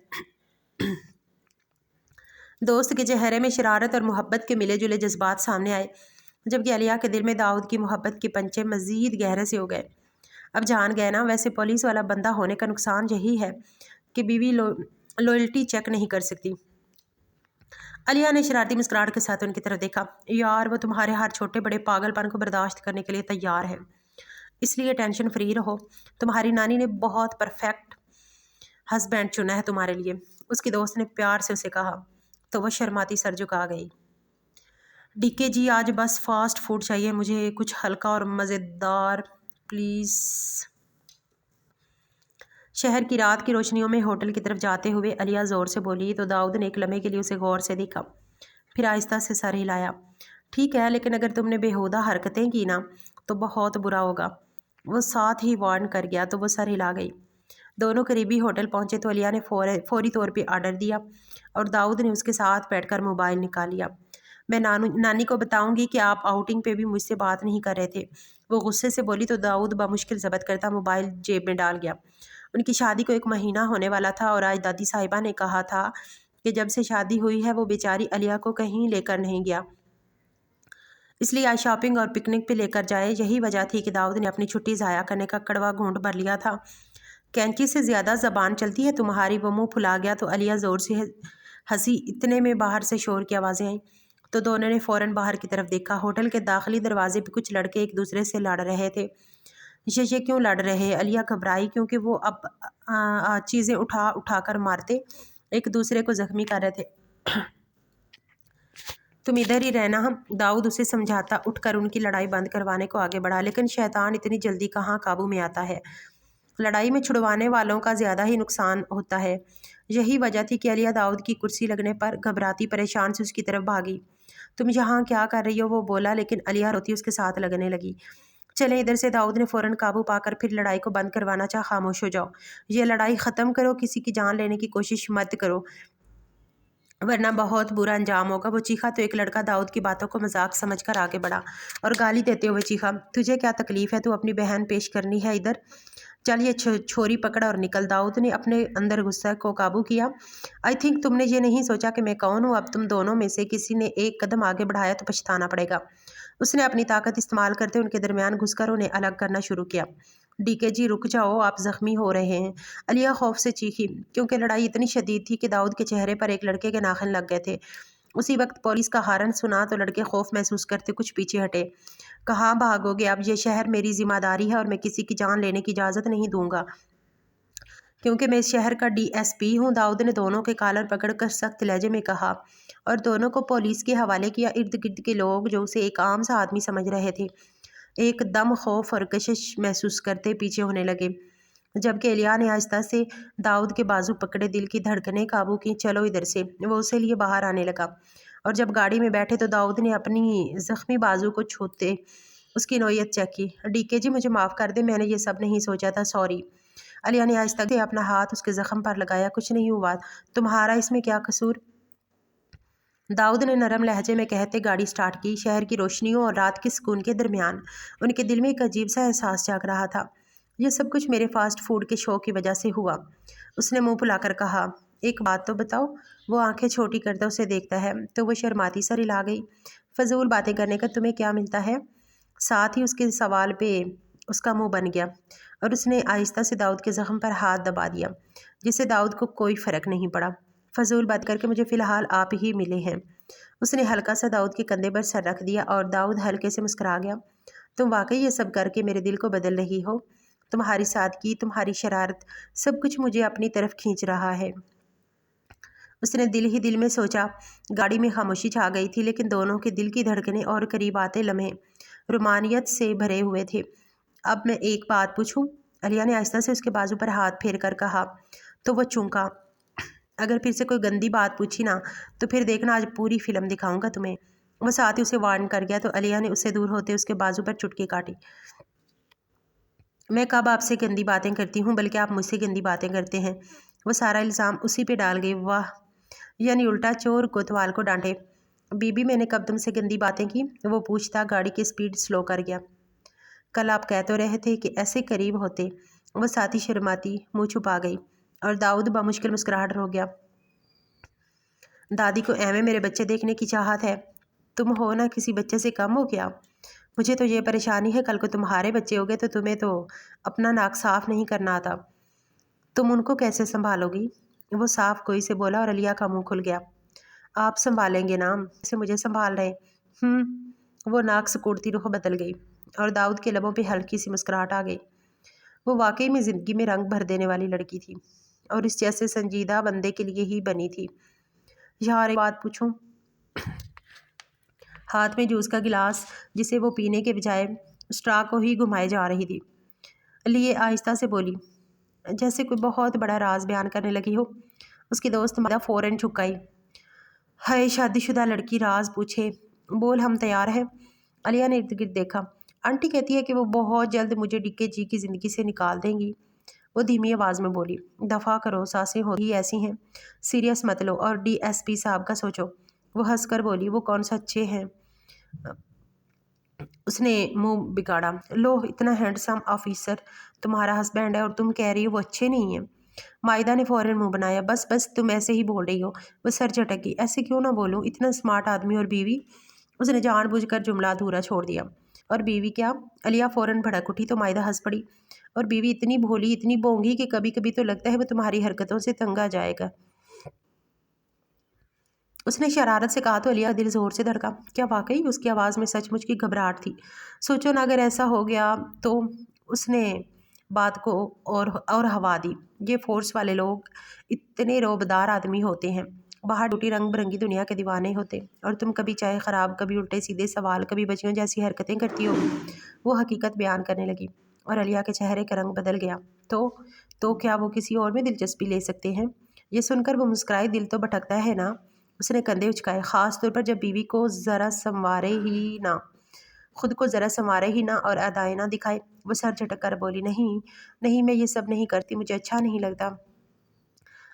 दोस्त के चेहरे में शरारत और मोहब्बत के मिले जुले जज्बात सामने आए, जबकि अलिया के दिल में दाऊद की मोहब्बत के पंचे मज़ीद गहरे से हो गए। अब जान गए ना, वैसे पुलिस वाला बंदा होने का नुकसान यही है कि बीवी लॉयल्टी चेक नहीं कर सकती। अलिया ने शरारती मुस्कुराहट के साथ उनकी तरफ देखा। यार, वो तुम्हारे हर छोटे बड़े पागलपन को बर्दाश्त करने के लिए तैयार है, इसलिए टेंशन फ्री रहो। तुम्हारी नानी ने बहुत परफेक्ट हस्बैंड चुना है तुम्हारे लिए, उसकी दोस्त ने प्यार से उसे कहा। तो वह शर्माती सर झुका गई। डीके जी, आज बस फास्ट फूड चाहिए मुझे, कुछ हल्का और मज़ेदार प्लीज़। शहर की रात की रोशनियों में होटल की तरफ जाते हुए अलिया ज़ोर से बोली तो दाऊद ने एक लम्हे के लिए उसे गौर से देखा, फिर आहिस्ता से सर हिलाया। ठीक है, लेकिन अगर तुमने बेहुदा हरकतें की ना तो बहुत बुरा होगा। वो साथ ही वार्न कर गया तो वो सर हिला गई। दोनों करीबी होटल पहुंचे तो अलिया ने फौरी तौर पे ऑर्डर दिया और दाऊद ने उसके साथ बैठकर मोबाइल निकाल लिया। मैं नानी को बताऊंगी कि आप आउटिंग पे भी मुझसे बात नहीं कर रहे थे, वो गुस्से से बोली तो दाऊद बामुश्किल जब्त करता मोबाइल जेब में डाल गया। उनकी शादी को 1 महीना होने वाला था और आज दादी साहिबा ने कहा था कि जब से शादी हुई है वो बेचारी अलिया को कहीं लेकर नहीं गया, इसलिए आज शॉपिंग और पिकनिक पे लेकर जाए। यही वजह थी कि दाऊद ने अपनी छुट्टी ज़ाया करने का कड़वा घूंट भर लिया था। कैंची से ज़्यादा ज़बान चलती है तुम्हारी, वो मुंह फुला गया तो अलिया ज़ोर से हंसी। इतने में बाहर से शोर की आवाज़ें आईं तो दोनों ने फ़ौरन बाहर की तरफ देखा। होटल के दाखिली दरवाजे पे कुछ लड़के एक दूसरे से लड़ रहे थे। ये क्यों लड़ रहे? अलिया घबराई, क्योंकि वो अब चीज़ें उठा उठा कर मारते एक दूसरे को ज़ख्मी कर रहे थे। तुम इधर ही रहना, हम दाऊद उसे समझाता उठकर उनकी लड़ाई बंद करवाने को आगे बढ़ा, लेकिन शैतान इतनी जल्दी कहाँ काबू में आता है। लड़ाई में छुड़वाने वालों का ज़्यादा ही नुकसान होता है। यही वजह थी कि अलिया दाऊद की कुर्सी लगने पर घबराती परेशान से उसकी तरफ भागी। तुम यहाँ क्या कर रही हो? वो बोला, लेकिन अलिया रोती उसके साथ लगने लगी। चले इधर से, दाऊद ने फ़ौरन काबू पाकर फिर लड़ाई को बंद करवाना चाहा। खामोश हो जाओ, ये लड़ाई ख़त्म करो, किसी की जान लेने की कोशिश मत करो वरना बहुत बुरा अंजाम होगा। वो चीखा तो एक लड़का दाऊद की बातों को मजाक समझकर आगे बढ़ा और गाली देते हुए चीखा, तुझे क्या तकलीफ़ है? तू अपनी बहन पेश करनी है इधर? चल ये छोरी पकड़ और निकल। दाऊद ने अपने अंदर गुस्सा को काबू किया। आई थिंक तुमने ये नहीं सोचा कि मैं कौन हूँ। अब तुम दोनों में से किसी ने एक कदम आगे बढ़ाया तो पछताना पड़ेगा। उसने अपनी ताकत इस्तेमाल करते उनके दरमियान घुसकर उन्हें अलग करना शुरू किया। डीके जी रुक जाओ, आप ज़ख्मी हो रहे हैं, अलिया खौफ से चीखी, क्योंकि लड़ाई इतनी शदीद थी कि दाऊद के चेहरे पर एक लड़के के नाखून लग गए थे। उसी वक्त पुलिस का हारन सुना तो लड़के खौफ महसूस करते कुछ पीछे हटे। कहाँ भागोगे? अब ये शहर मेरी जिम्मेदारी है और मैं किसी की जान लेने की इजाज़त नहीं दूंगा, क्योंकि मैं इस शहर का DSP हूँ। दाऊद ने दोनों के कॉलर पकड़कर सख्त लहजे में कहा और दोनों को पुलिस के हवाले किया। इर्द गिर्द के लोग जो उसे एक आम सा आदमी समझ रहे थे एकदम खौफ और कशिश महसूस करते पीछे होने लगे, जबकि एलिया ने आहिस्ता से दाऊद के बाजू पकड़े, दिल की धड़कनें काबू की। चलो इधर से, वो उसे लिए बाहर आने लगा और जब गाड़ी में बैठे तो दाऊद ने अपनी ज़ख्मी बाजू को छूते उसकी नोयत चेक की। डीके जी मुझे माफ़ कर दे, मैंने ये सब नहीं सोचा था, सॉरी। अलिया ने आहिस्ता से अपना हाथ उसके ज़ख्म पर लगाया। कुछ नहीं हुआ, तुम्हारा इसमें क्या कसूर? दाऊद ने नरम लहजे में कहते गाड़ी स्टार्ट की। शहर की रोशनियों और रात के सुकून के दरमियान उनके दिल में एक अजीब सा एहसास जाग रहा था। यह सब कुछ मेरे फास्ट फूड के शौक की वजह से हुआ, उसने मुंह फुलाकर कहा। एक बात तो बताओ। वो आंखें छोटी करता उसे देखता है तो वो शर्माती सा हिला गई। फजूल बातें करने का तुम्हें क्या मिलता है? साथ ही उसके सवाल पे उसका मुंह बन गया और उसने आहिस्ता से दाऊद के ज़ख्म पर हाथ दबा दिया, जिससे दाऊद को कोई फ़र्क नहीं पड़ा। فضول بات کر کے مجھے فی الحال آپ ہی ملے ہیں۔ اس نے ہلکا سا داؤد کے کندھے پر سر رکھ دیا اور داؤد ہلکے سے مسکرا گیا۔ تم واقعی یہ سب کر کے میرے دل کو بدل رہی ہو۔ تمہاری سادگی، تمہاری شرارت، سب کچھ مجھے اپنی طرف کھینچ رہا ہے۔ اس نے دل ہی دل میں سوچا۔ گاڑی میں خاموشی چھا گئی تھی، لیکن دونوں کے دل کی دھڑکنیں اور قریب آتے لمحے رومانیت سے بھرے ہوئے تھے۔ اب میں ایک بات پوچھوں؟ علیہ نے آہستہ سے اس کے بازو پر ہاتھ پھیر کر کہا۔ تو وہ چونکا۔ اگر پھر سے کوئی گندی بات پوچھی نا تو پھر دیکھنا آج پوری فلم دکھاؤں گا تمہیں۔ وہ ساتھ ہی اسے وارن کر گیا تو علیہ نے اس سے دور ہوتے اس کے بازو پر چٹکی کاٹی۔ میں کب آپ سے گندی باتیں کرتی ہوں، بلکہ آپ مجھ سے گندی باتیں کرتے ہیں۔ وہ سارا الزام اسی پہ ڈال گئی۔ واہ، یعنی الٹا چور کوتوال کو ڈانٹے۔ بی بی میں نے کب تم سے گندی باتیں کی؟ وہ پوچھتا گاڑی کی سپیڈ سلو کر گیا۔ کل آپ کہہ تو رہے تھے کہ ایسے قریب ہوتے۔ وہ ساتھی شرماتی منہ چھپا گئی اور داؤد بمشکل مسکراہٹ رو گیا۔ دادی کو ایویں میرے بچے دیکھنے کی چاہت ہے۔ تم ہو نہ کسی بچے سے کم ہو کیا؟ مجھے تو یہ پریشانی ہے کل کو تمہارے بچے ہو گئے تو تمہیں تو اپنا ناک صاف نہیں کرنا آتا۔ تم ان کو کیسے سنبھالو گی؟ وہ صاف کوئی سے بولا اور علیہ کا منہ کھل گیا۔ آپ سنبھالیں گے نا، جیسے مجھے سنبھال رہے۔ وہ ناک سکوڑتی رخ بدل گئی اور داؤد کے لبوں پہ ہلکی سی مسکراہٹ آ گئی۔ وہ واقعی میں زندگی میں رنگ بھر دینے والی لڑکی تھی اور اس جیسے سنجیدہ بندے کے لیے ہی بنی تھی۔ یار ایک بات پوچھوں؟ ہاتھ میں جوس کا گلاس جسے وہ پینے کے بجائے اسٹرا کو ہی گھمائے جا رہی تھی، علیہ آہستہ سے بولی، جیسے کوئی بہت بڑا راز بیان کرنے لگی ہو۔ اس کی دوست مائدہ فوراً جھک گئی۔ ہائے، شادی شدہ لڑکی راز پوچھے، بول ہم تیار ہیں۔ علیہ نے ارد گرد دیکھا۔ آنٹی کہتی ہے کہ وہ بہت جلد مجھے ڈکے جی کی زندگی سے نکال دیں گی۔ وہ دھیمی آواز میں بولی، دفع کرو، ساسیں ہو ہی ایسی ہیں، سیریس مت لو اور ڈی ایس پی صاحب کا سوچو۔ وہ ہنس کر بولی، وہ کون سا اچھے ہیں؟ اس نے منہ بگاڑا۔ لو، اتنا ہینڈسم آفیسر تمہارا ہسبینڈ ہے اور تم کہہ رہی ہو وہ اچھے نہیں ہیں۔ مائدہ نے فوراً منہ بنایا۔ بس بس، تم ایسے ہی بول رہی ہو۔ وہ سر جھٹک گئی۔ ایسے کیوں نہ بولوں، اتنا اسمارٹ آدمی اور بیوی۔ اس نے جان بوجھ کر جملہ ادھورا چھوڑ دیا۔ اور بیوی کیا؟ علیہ فوراً بھڑک اٹھی تو مائدہ ہنس پڑی۔ اور بیوی اتنی بھولی، اتنی بونگی کہ کبھی کبھی تو لگتا ہے وہ تمہاری حرکتوں سے تنگ آ جائے گا۔ اس نے شرارت سے کہا تو علیہ کا دل زور سے دھڑکا۔ کیا واقعی؟ اس کی آواز میں سچ مچ کی گھبراہٹ تھی۔ سوچو نا اگر ایسا ہو گیا تو۔ اس نے بات کو اور ہوا دی۔ یہ فورس والے لوگ اتنے روبدار آدمی ہوتے ہیں، باہر ڈوٹی رنگ برنگی دنیا کے دیوانے ہوتے، اور تم کبھی چائے خراب، کبھی الٹے سیدھے سوال، کبھی بچیوں جیسی حرکتیں کرتی ہو۔ وہ حقیقت بیان کرنے لگی اور علیہ کے چہرے کا رنگ بدل گیا۔ تو کیا وہ کسی اور میں دلچسپی لے سکتے ہیں؟ یہ سن کر وہ مسکرائی۔ دل تو بھٹکتا ہے نا۔ اس نے کندھے اچکائے، خاص طور پر جب بیوی کو ذرا سنوارے ہی نہ، خود کو ذرا سنوارے ہی نہ اور ادائیں نہ دکھائے۔ وہ سر جھٹک کر بولی، نہیں، میں یہ سب نہیں کرتی، مجھے اچھا نہیں لگتا۔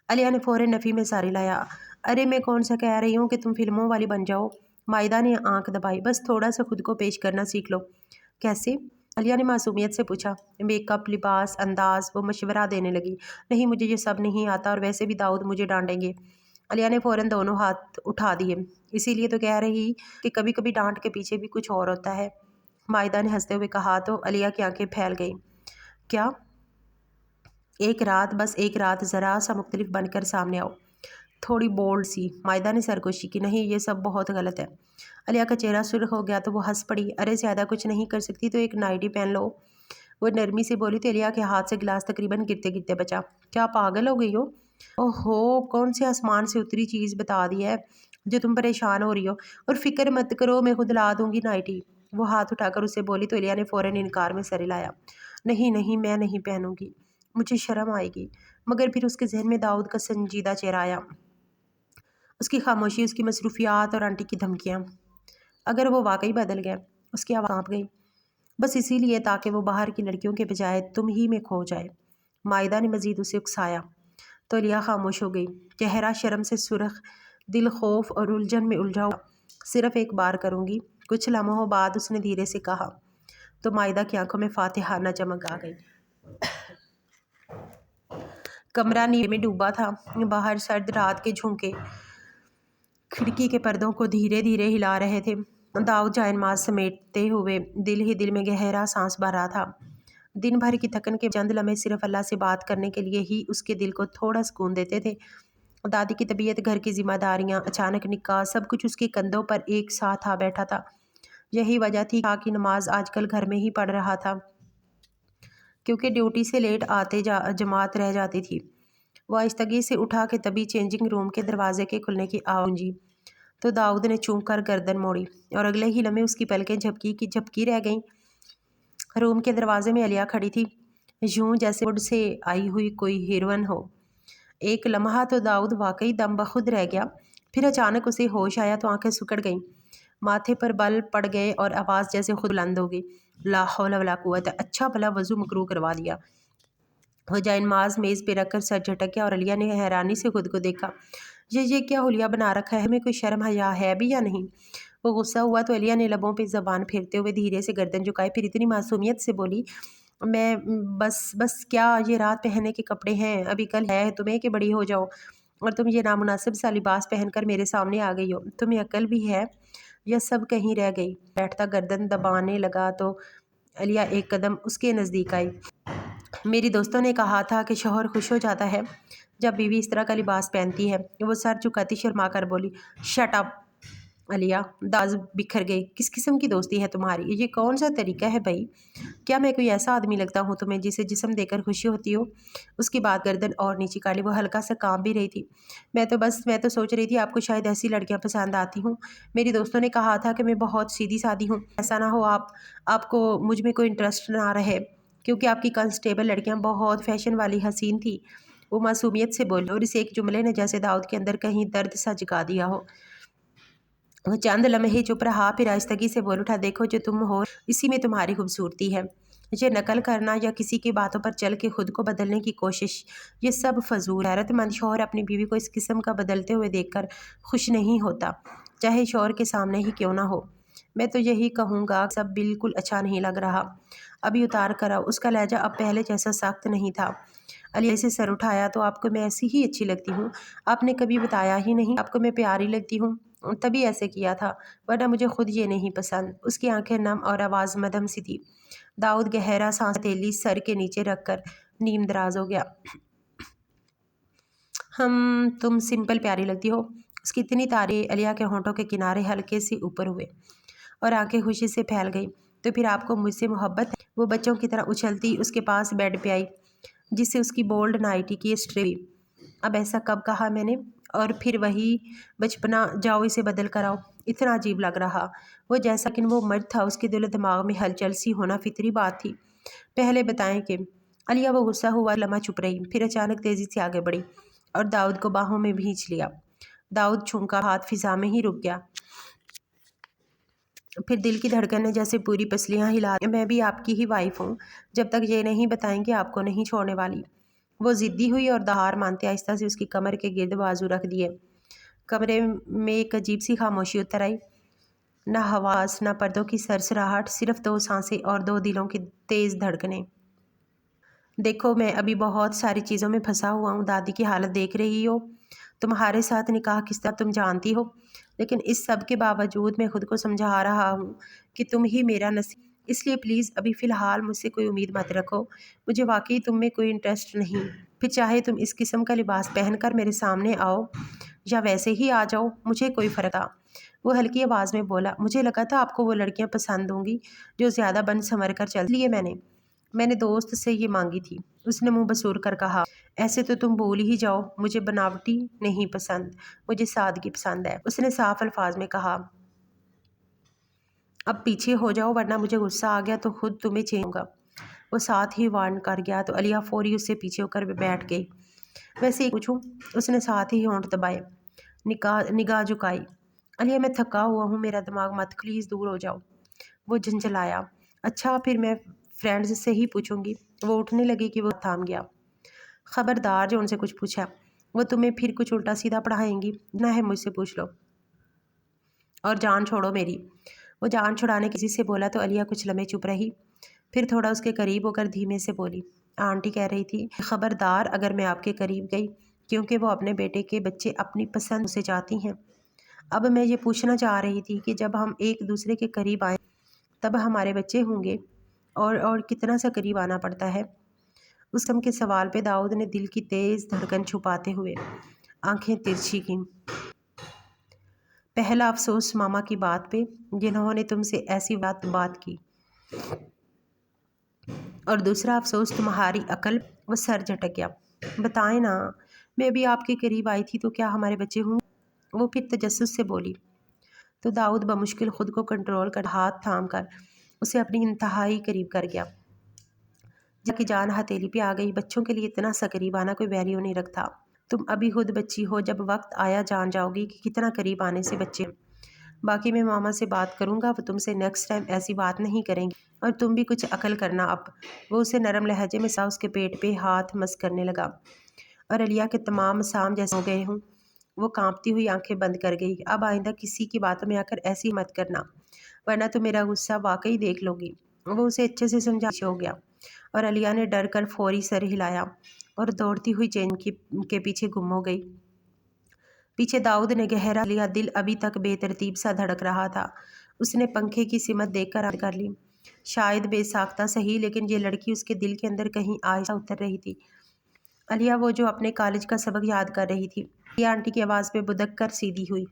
علیہ نے فوراً نفی میں ساری لایا۔ ارے میں کون سا کہہ رہی ہوں کہ تم فلموں والی بن جاؤ۔ مائدہ نے آنکھ دبائی۔ بس تھوڑا سا خود کو پیش کرنا سیکھ لو۔ کیسے؟ علیہ نے معصومیت سے پوچھا۔ میک اپ، لباس، انداز۔ وہ مشورہ دینے لگی۔ نہیں، مجھے یہ سب نہیں آتا، اور ویسے بھی داؤد مجھے ڈانٹیں گے۔ علیہ نے فوراً دونوں ہاتھ اٹھا دیے۔ اسی لیے تو کہہ رہی کہ کبھی کبھی ڈانٹ کے پیچھے بھی کچھ اور ہوتا ہے، مائدہ نے ہنستے ہوئے کہا تو علیہ کی آنکھیں پھیل گئیں۔ کیا؟ ایک رات، بس ایک رات ذرا سا مختلف بن کر سامنے آؤ، تھوڑی بولڈ سی۔ مائدہ نے سرگوشی کی۔ نہیں، یہ سب بہت غلط ہے۔ علیہ کا چہرہ سرخ ہو گیا تو وہ ہنس پڑی۔ ارے زیادہ کچھ نہیں کر سکتی تو ایک نائٹی پہن لو، وہ نرمی سے بولی تو علیہ کے ہاتھ سے گلاس تقریباً گرتے گرتے بچا۔ کیا پاگل ہو گئی ہو؟ اوہو، کون سے آسمان سے اتری چیز بتا دی ہے جو تم پریشان ہو رہی ہو؟ اور فکر مت کرو، میں خود لا دوں گی نائٹی۔ وہ ہاتھ اٹھا کر اسے بولی تو علیہ نے فوراً انکار میں سر ہلایا۔ نہیں، میں نہیں پہنوں گی، مجھے شرم آئے گی۔ مگر پھر اس کے ذہن میں داؤد کا سنجیدہ چہرہ آیا، اس کی خاموشی، اس کی مصروفیات اور آنٹی کی دھمکیاں۔ اگر وہ واقعی بدل گئے؟ اس کی آواز کانپ گئی۔ بس اسی لیے تاکہ وہ باہر کی لڑکیوں کے بجائے تم ہی میں کھو جائے۔ مائدہ نے مزید اسے اکسایا تو علیہ خاموش ہو گئی، چہرہ شرم سے سرخ، دل خوف اور الجھن میں الجھا ہوا۔ صرف ایک بار کروں گی۔ کچھ لمحوں بعد اس نے دھیرے سے کہا تو مائدہ کی آنکھوں میں فاتحانہ چمک آ گئی۔ کمرہ نیلے میں ڈوبا تھا۔ باہر سرد رات کے جھونکے کھڑکی کے پردوں کو دھیرے دھیرے ہلا رہے تھے۔ داؤد جائے نماز سمیٹتے ہوئے دل ہی دل میں گہرا سانس بھر رہا تھا۔ دن بھر کی تھکن کے چند لمحے صرف اللہ سے بات کرنے کے لیے ہی اس کے دل کو تھوڑا سکون دیتے تھے۔ دادی کی طبیعت، گھر کی ذمہ داریاں، اچانک نکاح، سب کچھ اس کے کندھوں پر ایک ساتھ آ بیٹھا تھا۔ یہی وجہ تھی کہ نماز آج کل گھر میں ہی پڑھ رہا تھا، کیونکہ ڈیوٹی سے لیٹ آتے جماعت رہ جاتی تھی۔ وہ آہستگی سے اٹھا کہ تبھی چینجنگ روم کے دروازے کے کھلنے کی آواز گونجی تو داؤد نے چونک کر گردن موڑی اور اگلے ہی لمحے اس کی پلکیں جھپکی رہ گئیں۔ روم کے دروازے میں علیہ کھڑی تھی، یوں جیسے بورڈ سے آئی ہوئی کوئی ہیروئن ہو۔ ایک لمحہ تو داؤد واقعی دم بخود رہ گیا، پھر اچانک اسے ہوش آیا تو آنکھیں سکڑ گئیں، ماتھے پر بل پڑ گئے اور آواز جیسے خود بلند ہو گئی، لا حول ولا قوت، اچھا بھلا وضو مکروہ کروا دیا۔ وہ جائے نماز میز پہ رکھ کر سر جھٹک گیا اور علیہ نے حیرانی سے خود کو دیکھا۔ یہ کیا حلیہ بنا رکھا ہے، ہمیں کوئی شرم حیا ہے بھی یا نہیں؟ وہ غصہ ہوا تو علیہ نے لبوں پہ زبان پھیرتے ہوئے دھیرے سے گردن جھکائی، پھر اتنی معصومیت سے بولی، میں بس کیا یہ رات پہننے کے کپڑے ہیں؟ ابھی کل ہے تمہیں کہ بڑی ہو جاؤ اور تم یہ نامناسب سا لباس پہن کر میرے سامنے آ گئی ہو؟ تمہیں عقل بھی ہے یا سب کہیں رہ گئی؟ بیٹھتا گردن دبانے لگا تو علیہ ایک قدم اس کے نزدیک آئی۔ میری دوستوں نے کہا تھا کہ شوہر خوش ہو جاتا ہے جب بیوی اس طرح کا لباس پہنتی ہے۔ وہ سر جھکاتی شرما کر بولی، شٹ اپ علیہ، داز بکھر گئی، کس قسم کی دوستی ہے تمہاری؟ یہ کون سا طریقہ ہے بھائی؟ کیا میں کوئی ایسا آدمی لگتا ہوں تمہیں جسے جسم دے کر خوشی ہوتی ہو؟ اس کی بات گردن اور نیچی کر لی، وہ ہلکا سا کانپ بھی رہی تھی۔ میں تو سوچ رہی تھی آپ کو شاید ایسی لڑکیاں پسند آتی ہوں۔ میری دوستوں نے کہا تھا کہ میں بہت سیدھی سادی ہوں، ایسا نہ ہو آپ کو مجھ میں کوئی انٹرسٹ نہ رہے، کیونکہ آپ کی کانسٹیبل لڑکیاں بہت فیشن والی حسین تھی۔ وہ معصومیت سے بولی اور اس ایک جملے نے جیسے داؤد کے اندر کہیں درد سا جگا دیا ہو۔ وہ چند لمحے چپ رہا، پھر آہستگی سے بول اٹھا، دیکھو جو تم ہو اسی میں تمہاری خوبصورتی ہے۔ یہ نقل کرنا یا کسی کی باتوں پر چل کے خود کو بدلنے کی کوشش، یہ سب فضول ہے۔ غیرت مند شوہر اپنی بیوی کو اس قسم کا بدلتے ہوئے دیکھ کر خوش نہیں ہوتا، چاہے شوہر کے سامنے ہی کیوں نہ ہو۔ میں تو یہی کہوں گا، سب بالکل اچھا نہیں لگ رہا، ابھی اتار کر آؤ۔ اس کا لہجہ اب پہلے جیسا سخت نہیں تھا۔ علیہ سے سر اٹھایا، تو آپ کو میں ایسی ہی اچھی لگتی ہوں؟ آپ نے کبھی بتایا ہی نہیں آپ کو میں پیاری لگتی ہوں، تبھی ایسے کیا تھا، ورنہ مجھے خود یہ نہیں پسند۔ اس کی آنکھیں نم اور آواز مدھم سی تھی۔ داؤد گہرا سانس ہتھیلی سر کے نیچے رکھ کر نیم دراز ہو گیا۔ تم سمپل پیاری لگتی ہو۔ اس کی اتنی تعریف علیہ کے ہونٹوں کے کنارے ہلکے سے اوپر ہوئے اور آنکھیں خوشی سے پھیل گئی۔ تو پھر آپ کو مجھ سے محبت ہے؟ وہ بچوں کی طرح اچھلتی اس کے پاس بیڈ پہ آئی، جس سے اس کی بولڈ نائٹی کی اسٹرپ ہوئی۔ اب ایسا کب کہا میں نے؟ اور پھر وہی بچپنا، جاؤ اسے بدل کر آؤ۔ اتنا عجیب لگ رہا وہ جیسا کہ وہ مرد تھا، اس کے دل و دماغ میں ہلچل سی ہونا فطری بات تھی۔ پہلے بتائیں کہ علیہ وہ غصہ ہوا لمحہ چپ رہی، پھر اچانک تیزی سے آگے بڑھی اور داؤد کو باہوں میں بھینچ لیا۔ داؤد چونکا، ہاتھ فضا میں ہی رک گیا، پھر دل کی دھڑکن نے جیسے پوری پسلیاں ہلا دی۔ میں بھی آپ کی ہی وائف ہوں، جب تک یہ نہیں بتائیں گے آپ کو نہیں چھوڑنے والی۔ وہ ضدی ہوئی اور ہار مانتے آہستہ سے اس کی کمر کے گرد بازو رکھ دیے۔ کمرے میں ایک عجیب سی خاموشی اتر آئی، نہ حواس، نہ پردوں کی سرسراہٹ، صرف دو سانسیں اور دو دلوں کی تیز دھڑکنیں۔ دیکھو میں ابھی بہت ساری چیزوں میں پھنسا ہوا ہوں، دادی کی حالت دیکھ رہی ہو، تمہارے ساتھ نکاح کس طرح تم جانتی ہو، لیکن اس سب کے باوجود میں خود کو سمجھا رہا ہوں کہ تم ہی میرا نصیب، اس لیے پلیز ابھی فی الحال مجھ سے کوئی امید مت رکھو، مجھے واقعی تم میں کوئی انٹرسٹ نہیں۔ پھر چاہے تم اس قسم کا لباس پہن کر میرے سامنے آؤ یا ویسے ہی آ جاؤ، مجھے کوئی فرق تھا۔ وہ ہلکی آواز میں بولا، مجھے لگا تھا آپ کو وہ لڑکیاں پسند ہوں گی جو زیادہ بن سنور کر چلتی، لیے میں نے دوست سے یہ مانگی تھی۔ اس نے منہ بسور کر کہا، ایسے تو تم بھول ہی جاؤ، مجھے بناوٹی نہیں پسند، مجھے سادگی پسند ہے۔ اس نے صاف الفاظ میں کہا، اب پیچھے ہو جاؤ ورنہ مجھے غصہ آ گیا تو خود تمہیں چینج ہوگا۔ وہ ساتھ ہی وارن کر گیا تو علیہ فوری اس سے پیچھے ہو کر بیٹھ گئی۔ ویسے ہی پوچھوں؟ اس نے ساتھ ہی ہونٹ دبائے، نگاہ جھکائی۔ علیہ میں تھکا ہوا ہوں، میرا دماغ مت پلیز دور ہو جاؤ۔ وہ جھنجھلایا، اچھا پھر میں فرینڈز سے ہی پوچھوں گی۔ وہ اٹھنے لگی کہ وہ تھام گیا۔ خبردار جو ان سے کچھ پوچھا، وہ تمہیں پھر کچھ الٹا سیدھا پڑھائیں گی، نہ ہے مجھ سے پوچھ لو اور جان چھوڑو میری۔ وہ جان چھڑانے کسی سے بولا تو علیہ کچھ لمحے چپ رہی، پھر تھوڑا اس کے قریب ہو کر دھیمے سے بولی، آنٹی کہہ رہی تھی خبردار اگر میں آپ کے قریب گئی، کیونکہ وہ اپنے بیٹے کے بچے اپنی پسند سے چاہتی ہیں۔ اب میں یہ پوچھنا چاہ رہی تھی کہ جب ہم ایک دوسرے کے قریب آئیں تب ہمارے بچے ہوں گے، اور کتنا سا قریب آنا پڑتا ہے؟ اس قسم کے سوال پہ داؤد نے دل کی تیز دھڑکن چھپاتے ہوئے آنکھیں ترچھی کیں۔ پہلا افسوس ماما کی بات پہ، جنہوں نے تم سے ایسی بات کی، اور دوسرا افسوس تمہاری عقل۔ وہ سر جھٹک گیا۔ بتائیں نا، میں ابھی آپ کے قریب آئی تھی تو کیا ہمارے بچے ہوں؟ وہ پھر تجسس سے بولی تو داؤد بمشکل خود کو کنٹرول کر ہاتھ تھام کر اسے اپنی انتہائی قریب کر گیا، جا کی جان ہتھیلی پہ آ گئی۔ بچوں کے لیے اتنا سا قریب آنا کوئی ویلیو نہیں رکھتا۔ تم ابھی خود بچی ہو، جب وقت آیا جان جاؤ گی کہ کتنا قریب آنے سے بچے ہیں۔ باقی میں ماما سے بات کروں گا، وہ تم سے نیکسٹ ٹائم ایسی بات نہیں کریں گی، اور تم بھی کچھ عقل کرنا اب۔ وہ اسے نرم لہجے میں اس کے پیٹ پہ ہاتھ مس کرنے لگا، اور علیہ کے تمام مسام جیسے ہو گئے ہوں۔ وہ کانپتی ہوئی آنکھیں بند کر گئی۔ اب آئندہ کسی کی باتوں میں آ کر ایسی مت کرنا، ورنہ تو میرا غصہ واقعی دیکھ لو گی۔ وہ اسے اچھے سے سمجھا ہو گیا، اور علیہ نے ڈر کر فوری سر ہلایا اور دوڑتی ہوئی چین کے پیچھے گم ہو گئی۔ پیچھے داؤد نے گہرا لیا، دل ابھی تک بے ترتیب سا دھڑک رہا تھا۔ اس نے پنکھے کی سمت دیکھ کر کر لی، شاید بے ساختہ صحیح، لیکن یہ لڑکی اس کے دل کے اندر کہیں آہستہ اتر رہی تھی۔ علیہ، وہ جو اپنے کالج کا سبق یاد کر رہی تھی۔ یہ آنٹی کی آواز پہ بدک کر سیدھی ہوئی۔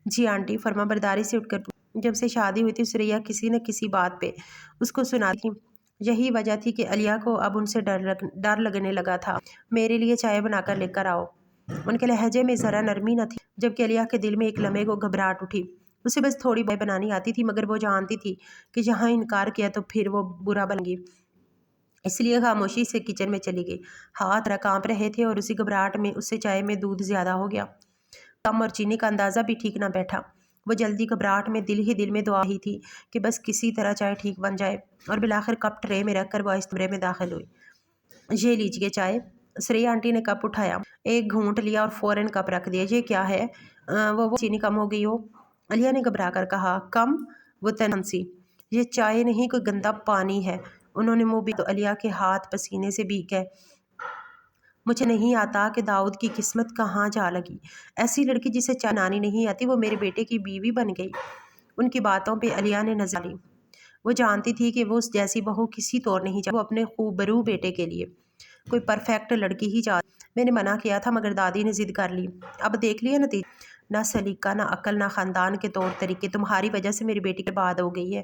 جی آنٹی، فرما برداری سے اٹھ کر جب سے شادی ہوئی تھی سریا کسی نہ کسی بات پہ اس کو سناتی تھی۔ یہی وجہ تھی کہ علیہ کو اب ان سے ڈر لگنے لگا تھا۔ میرے لیے چائے بنا کر لے کر آؤ۔ ان کے لہجے میں ذرا نرمی نہ تھی، جبکہ علیہ کے دل میں ایک لمحے کو گھبراہٹ اٹھی۔ اسے بس تھوڑی بہت بنانی آتی تھی، مگر وہ جانتی تھی کہ جہاں انکار کیا تو پھر وہ برا بن گی، اس لیے خاموشی سے کچن میں چلی گئی۔ ہاتھ کانپ رہے تھے اور اسی گھبراہٹ میں اس سے چائے میں دودھ زیادہ ہو گیا، کم، اور چینی کا اندازہ بھی ٹھیک نہ بیٹھا۔ وہ جلدی گھبراہٹ میں دل ہی دل میں دعا ہی تھی کہ بس کسی طرح چائے ٹھیک بن جائے، اور بالآخر کپ ٹرے میں رکھ کر وہ اس کمرے میں داخل ہوئی۔ یہ لیجیے چائے۔ سریا آنٹی نے کپ اٹھایا، ایک گھونٹ لیا اور فوراً کپ رکھ دیا۔ یہ کیا ہے؟ وہ چینی کم ہو گئی ہو؟ علیہ نے گھبرا کر کہا۔ کم؟ وہ تنسی، یہ چائے نہیں، کوئی گندا پانی ہے۔ انہوں نے منہ بھی تو علیہ کے ہاتھ پسینے سے بھیگ گئے۔ مجھے نہیں آتا کہ داؤد کی قسمت کہاں جا لگی۔ ایسی لڑکی جسے چائے بنانی نہیں آتی وہ میرے بیٹے کی بیوی بن گئی۔ ان کی باتوں پہ علیہ نے نظر لی۔ وہ جانتی تھی کہ وہ اس جیسی بہو کسی طور نہیں چاہتی، وہ اپنے خوبرو بیٹے کے لیے کوئی پرفیکٹ لڑکی ہی چاہتی۔ میں نے منع کیا تھا مگر دادی نے ضد کر لی۔ اب دیکھ لیا نتیجہ، نہ سلیقہ، نہ عقل، نہ خاندان کے طور طریقے۔ تمہاری وجہ سے میری بیٹی کے بعد ہو گئی ہے۔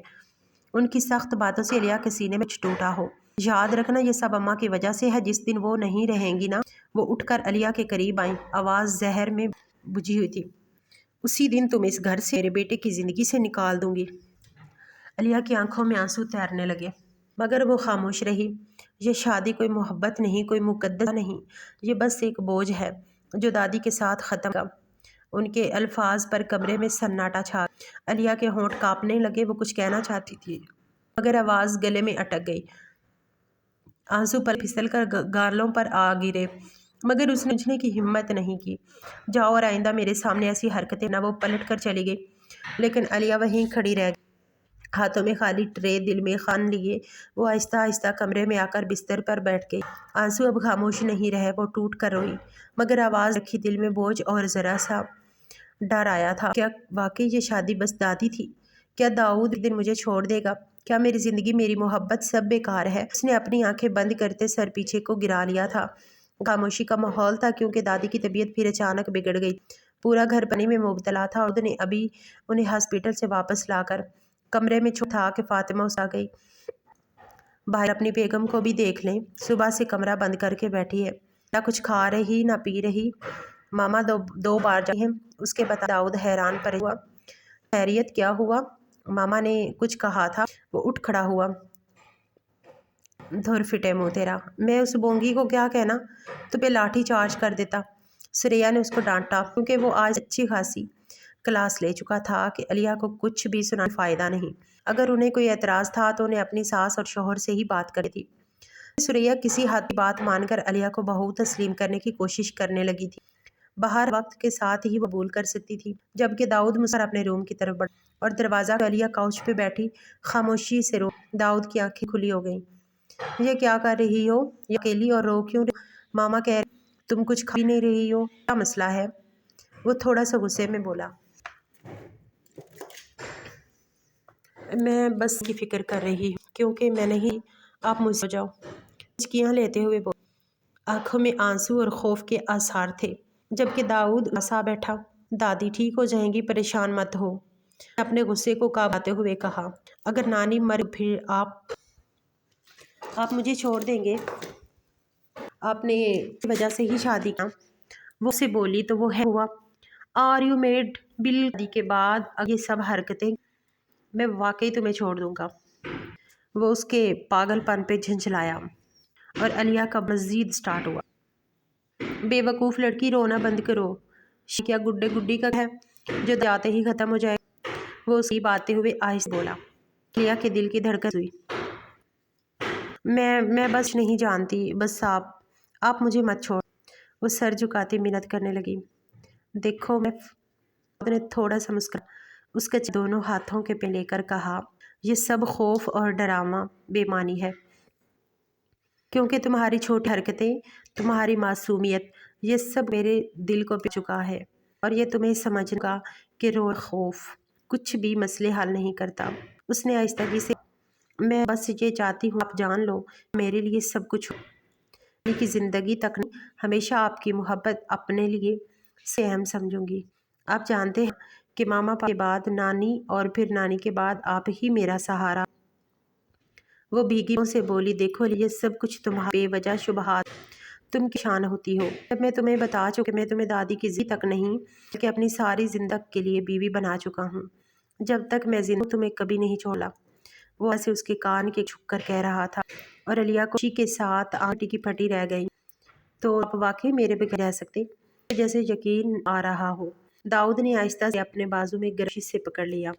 ان کی سخت باتوں سے علیہ کے سینے میں ٹوٹا ہو۔ یاد رکھنا یہ سب اماں کی وجہ سے ہے۔ جس دن وہ نہیں رہیں گی نا، وہ اٹھ کر علیہ کے قریب آئیں، آواز زہر میں بجھی ہوئی تھی، اسی دن تم اس گھر سے میرے بیٹے کی زندگی سے نکال دوں گی۔ علیہ کی آنکھوں میں آنسو تیرنے لگے، مگر وہ خاموش رہی۔ یہ شادی کوئی محبت نہیں، کوئی مقدس نہیں، یہ بس ایک بوجھ ہے جو دادی کے ساتھ ختم ہوگا۔ ان کے الفاظ پر کمرے میں سناٹا چھا گیا۔ علیہ کے ہونٹ کانپنے لگے، وہ کچھ کہنا چاہتی تھی مگر آواز گلے میں اٹک گئی۔ آنسو پر پھسل کر گالوں پر آ گرے، مگر اس نے پوچھنے کی ہمت نہیں کی۔ جاؤ اور آئندہ میرے سامنے ایسی حرکتیں نہ۔ وہ پلٹ کر چلی گئی، لیکن علیہ وہیں کھڑی رہ گئی، ہاتھوں میں خالی ٹرے، دل میں خون لیے۔ وہ آہستہ آہستہ کمرے میں آ کر بستر پر بیٹھ گئی۔ آنسو اب خاموش نہیں رہے، وہ ٹوٹ کر روئی، مگر آواز رکھی، دل میں بوجھ اور ذرا سا ڈر آیا تھا۔ کیا واقعی یہ شادی بس دادی تھی؟ کیا داؤد ایک دن مجھے چھوڑ دے گا؟ کیا میری زندگی، میری محبت سب بیکار ہے؟ اس نے اپنی آنکھیں بند کرتے سر پیچھے کو گرا لیا تھا۔ خاموشی کا ماحول تھا، کیونکہ دادی کی طبیعت پھر اچانک بگڑ گئی۔ پورا گھر پانی میں مبتلا تھا، اور نے ابھی انہیں ہاسپٹل سے واپس لا کر کمرے میں چھوڑا تھا کہ فاطمہ اس آ گئی۔ باہر اپنی بیگم کو بھی دیکھ لیں، صبح سے کمرہ بند کر کے بیٹھی ہے، نہ کچھ کھا رہی نہ پی رہی۔ ماما دو بار جائی ہیں، اس کے بتا داؤد حیران پریشان ہوا۔ خیریت؟ کیا ہوا؟ ماما نے کچھ کہا تھا۔ وہ اٹھ کھڑا ہوا۔ دھر فٹے منہ تیرا، میں اس بونگی کو کیا کہنا، تو پہ لاٹھی چارج کر دیتا۔ سریا نے اس کو ڈانٹا، کیونکہ وہ آج اچھی خاصی کلاس لے چکا تھا کہ علیہ کو کچھ بھی سنانے فائدہ نہیں۔ اگر انہیں کوئی اعتراض تھا تو انہیں اپنی ساس اور شوہر سے ہی بات کرنی تھی۔ سریا کسی حد کی بات مان کر علیہ کو بہو تسلیم کرنے کی کوشش کرنے لگی تھی۔ باہر وقت کے ساتھ ہی وہ قبول کر سکتی تھی۔ جبکہ داؤد مسکرا اپنے روم کی طرف بڑھا اور دروازہ کھولا۔ علیہ کاؤچ پہ بیٹھی خاموشی سے رو۔ داؤد کی آنکھیں کھلی ہو گئیں۔ یہ کیا کر رہی ہو؟ یہ اکیلی اور رو کیوں رہی؟ ماما کہہ رہی تم کچھ کھا بھی نہیں رہی ہو، کیا مسئلہ ہے؟ وہ تھوڑا سا غصے میں بولا۔ میں بس کی فکر کر رہی ہوں، کیونکہ میں نہیں، آپ مجھ سے ہو جاؤ۔ ہچکیاں لیتے ہوئے بولا۔ آنکھوں میں آنسو اور خوف کے آثار تھے۔ جبکہ داؤد آسا بیٹھا۔ دادی ٹھیک ہو جائیں گی، پریشان مت ہو، اپنے غصے کو قابو ہوئے کہا۔ اگر نانی مر پھر آپ مجھے چھوڑ دیں گے؟ آپ نے وجہ سے ہی شادی کا وہ سے بولی تو وہ ہے ہوا۔ آر یو میڈ بل شادی کے بعد یہ سب حرکتیں میں واقعی تمہیں چھوڑ دوں گا۔ وہ اس کے پاگل پن پہ جھنجھلایا اور علیہ کا مزید سٹارٹ ہوا۔ بے وقوف لڑکی، رونا بند کرو۔ کیا گڈے گڈی کا ہے جو جاتے ہی ختم ہو جائے؟ وہ اس کی باتیں ہوئے آہستہ بولا۔ علیہ کے دل کی دھڑکن ہوئی۔ میں بس نہیں جانتی، بس آپ مجھے مت چھوڑ۔ وہ سر جھکاتی منت کرنے لگی۔ دیکھو نے تھوڑا سا مسکرا اس کے دونوں ہاتھوں کے پہ لے کر کہا، یہ سب خوف اور ڈرامہ بے معنی ہے، کیونکہ تمہاری چھوٹی حرکتیں، تمہاری معصومیت، یہ سب میرے دل کو پہ چکا ہے، اور یہ تمہیں سمجھنے کا کہ خوف کچھ بھی مسئلے حل نہیں کرتا۔ اس نے آہستگی سے، میں بس یہ چاہتی ہوں آپ جان لو میرے لیے سب کچھ ہو کی زندگی تک نہیں، ہمیشہ آپ کی محبت اپنے لیے سے اہم سمجھوں گی۔ آپ جانتے ہیں کہ ماما پاپا کے بعد نانی اور پھر نانی کے بعد آپ ہی میرا سہارا۔ وہ بھیگی سے بولی، دیکھو یہ سب کچھ تمہارے بے وجہ شبہات، تم کی شان ہوتی ہو۔ جب میں تمہیں بتا چکا کہ میں تمہیں دادی کی زندگی تک نہیں بلکہ اپنی ساری زندگی کے لیے بیوی بنا چکا ہوں، جب تک میں زندہ ہوں تمہیں کبھی نہیں چھوڑا۔ وہ ایسے اس کے کان کے چھپ کر کہہ رہا تھا، اور علیہ کو خوشی کے ساتھ آنٹی کی پھٹی رہ گئی۔ تو آپ واقعی میرے بغیر رہ سکتے؟ جیسے یقین آ رہا ہو۔ داؤد نے آہستہ سے اپنے بازو میں گرفت سے پکڑ لیا۔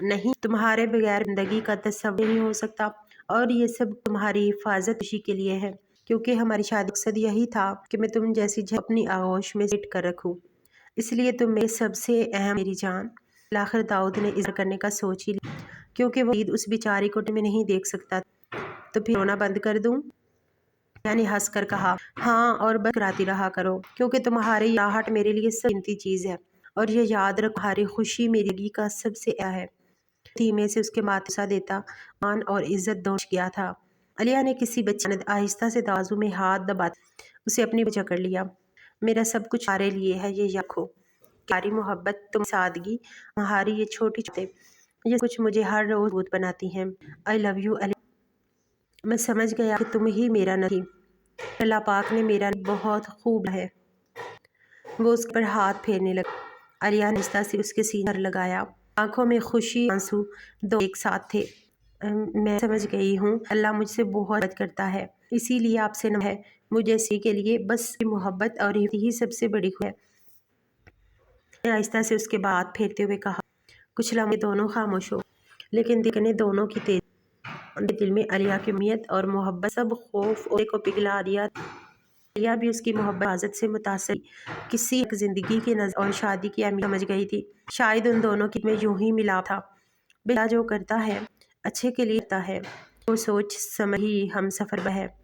نہیں، تمہارے بغیر زندگی کا تصور نہیں ہو سکتا، اور یہ سب تمہاری حفاظت خوشی کے لیے ہے، کیونکہ ہماری شادی کا مقصد یہی تھا کہ میں تم جیسی اپنی آغوش میں سیٹ کر رکھوں، اس لیے تم میرے سب سے اہم میری جان۔ بالآخر داؤد نے اظہار کرنے کا سوچ ہی لیا، کیونکہ وہ اس بیچاری کو میں نہیں دیکھ سکتا تھا۔ تو پھر رونا بند کر دوں؟ نے ہنس کر کہا، ہاں، اور بس کراتی رہا کرو، کیونکہ تمہاری راحت میرے لیے سب قیمتی چیز ہے، اور یہ یاد رکھ تمہاری خوشی میری زندگی کا سب سے اہم ہے۔ دھیمے سے اس کے ماتھے سا دیتا، مان اور عزت دوش گیا تھا۔ علیہ نے کسی بچے نے آہستہ سے بازو میں ہاتھ دباتے اسے اپنی جکڑ لیا۔ میرا سب کچھ تمہارے لیے ہے، یہ رکھو۔ تمہاری محبت، تمہاری سادگی، تمہاری یہ چھوٹی چھوٹی یہ کچھ مجھے ہر روز مضبوط بناتی ہیں۔ I love you علیہ۔ میں سمجھ گیا کہ تم ہی میرا نہیں، اللہ پاک نے میرا بہت خوب ہے۔ وہ اس پر ہاتھ پھیرنے لگا۔ علیہ نے آہستہ سے اس کے سینے پر لگایا، آنکھوں میں خوشی آنسو دو ایک ساتھ تھے۔ میں سمجھ گئی ہوں، اللہ مجھ سے بہت محبت کرتا ہے، اسی لیے آپ سے نہ ہے، مجھے اسی کے لیے بس محبت اور ہی سب سے بڑی خوشی ہے۔ میں آہستہ سے اس کے بعد پھیرتے ہوئے کہا۔ کچھ لمحے دونوں خاموش ہو، لیکن دیکھنے دونوں کی تیز دل میں علیہ کی امیت اور محبت سب خوف اور کو پگھلا دیا۔ علیہ بھی اس کی محبت حفاظت سے متاثر کسی ایک زندگی کی نظر اور شادی کی اہمیت سمجھ گئی تھی۔ شاید ان دونوں کی میں یوں ہی ملا تھا، بلا جو کرتا ہے اچھے کے لیے کرتا ہے، وہ سوچ سمجھ ہی ہم سفر ہے۔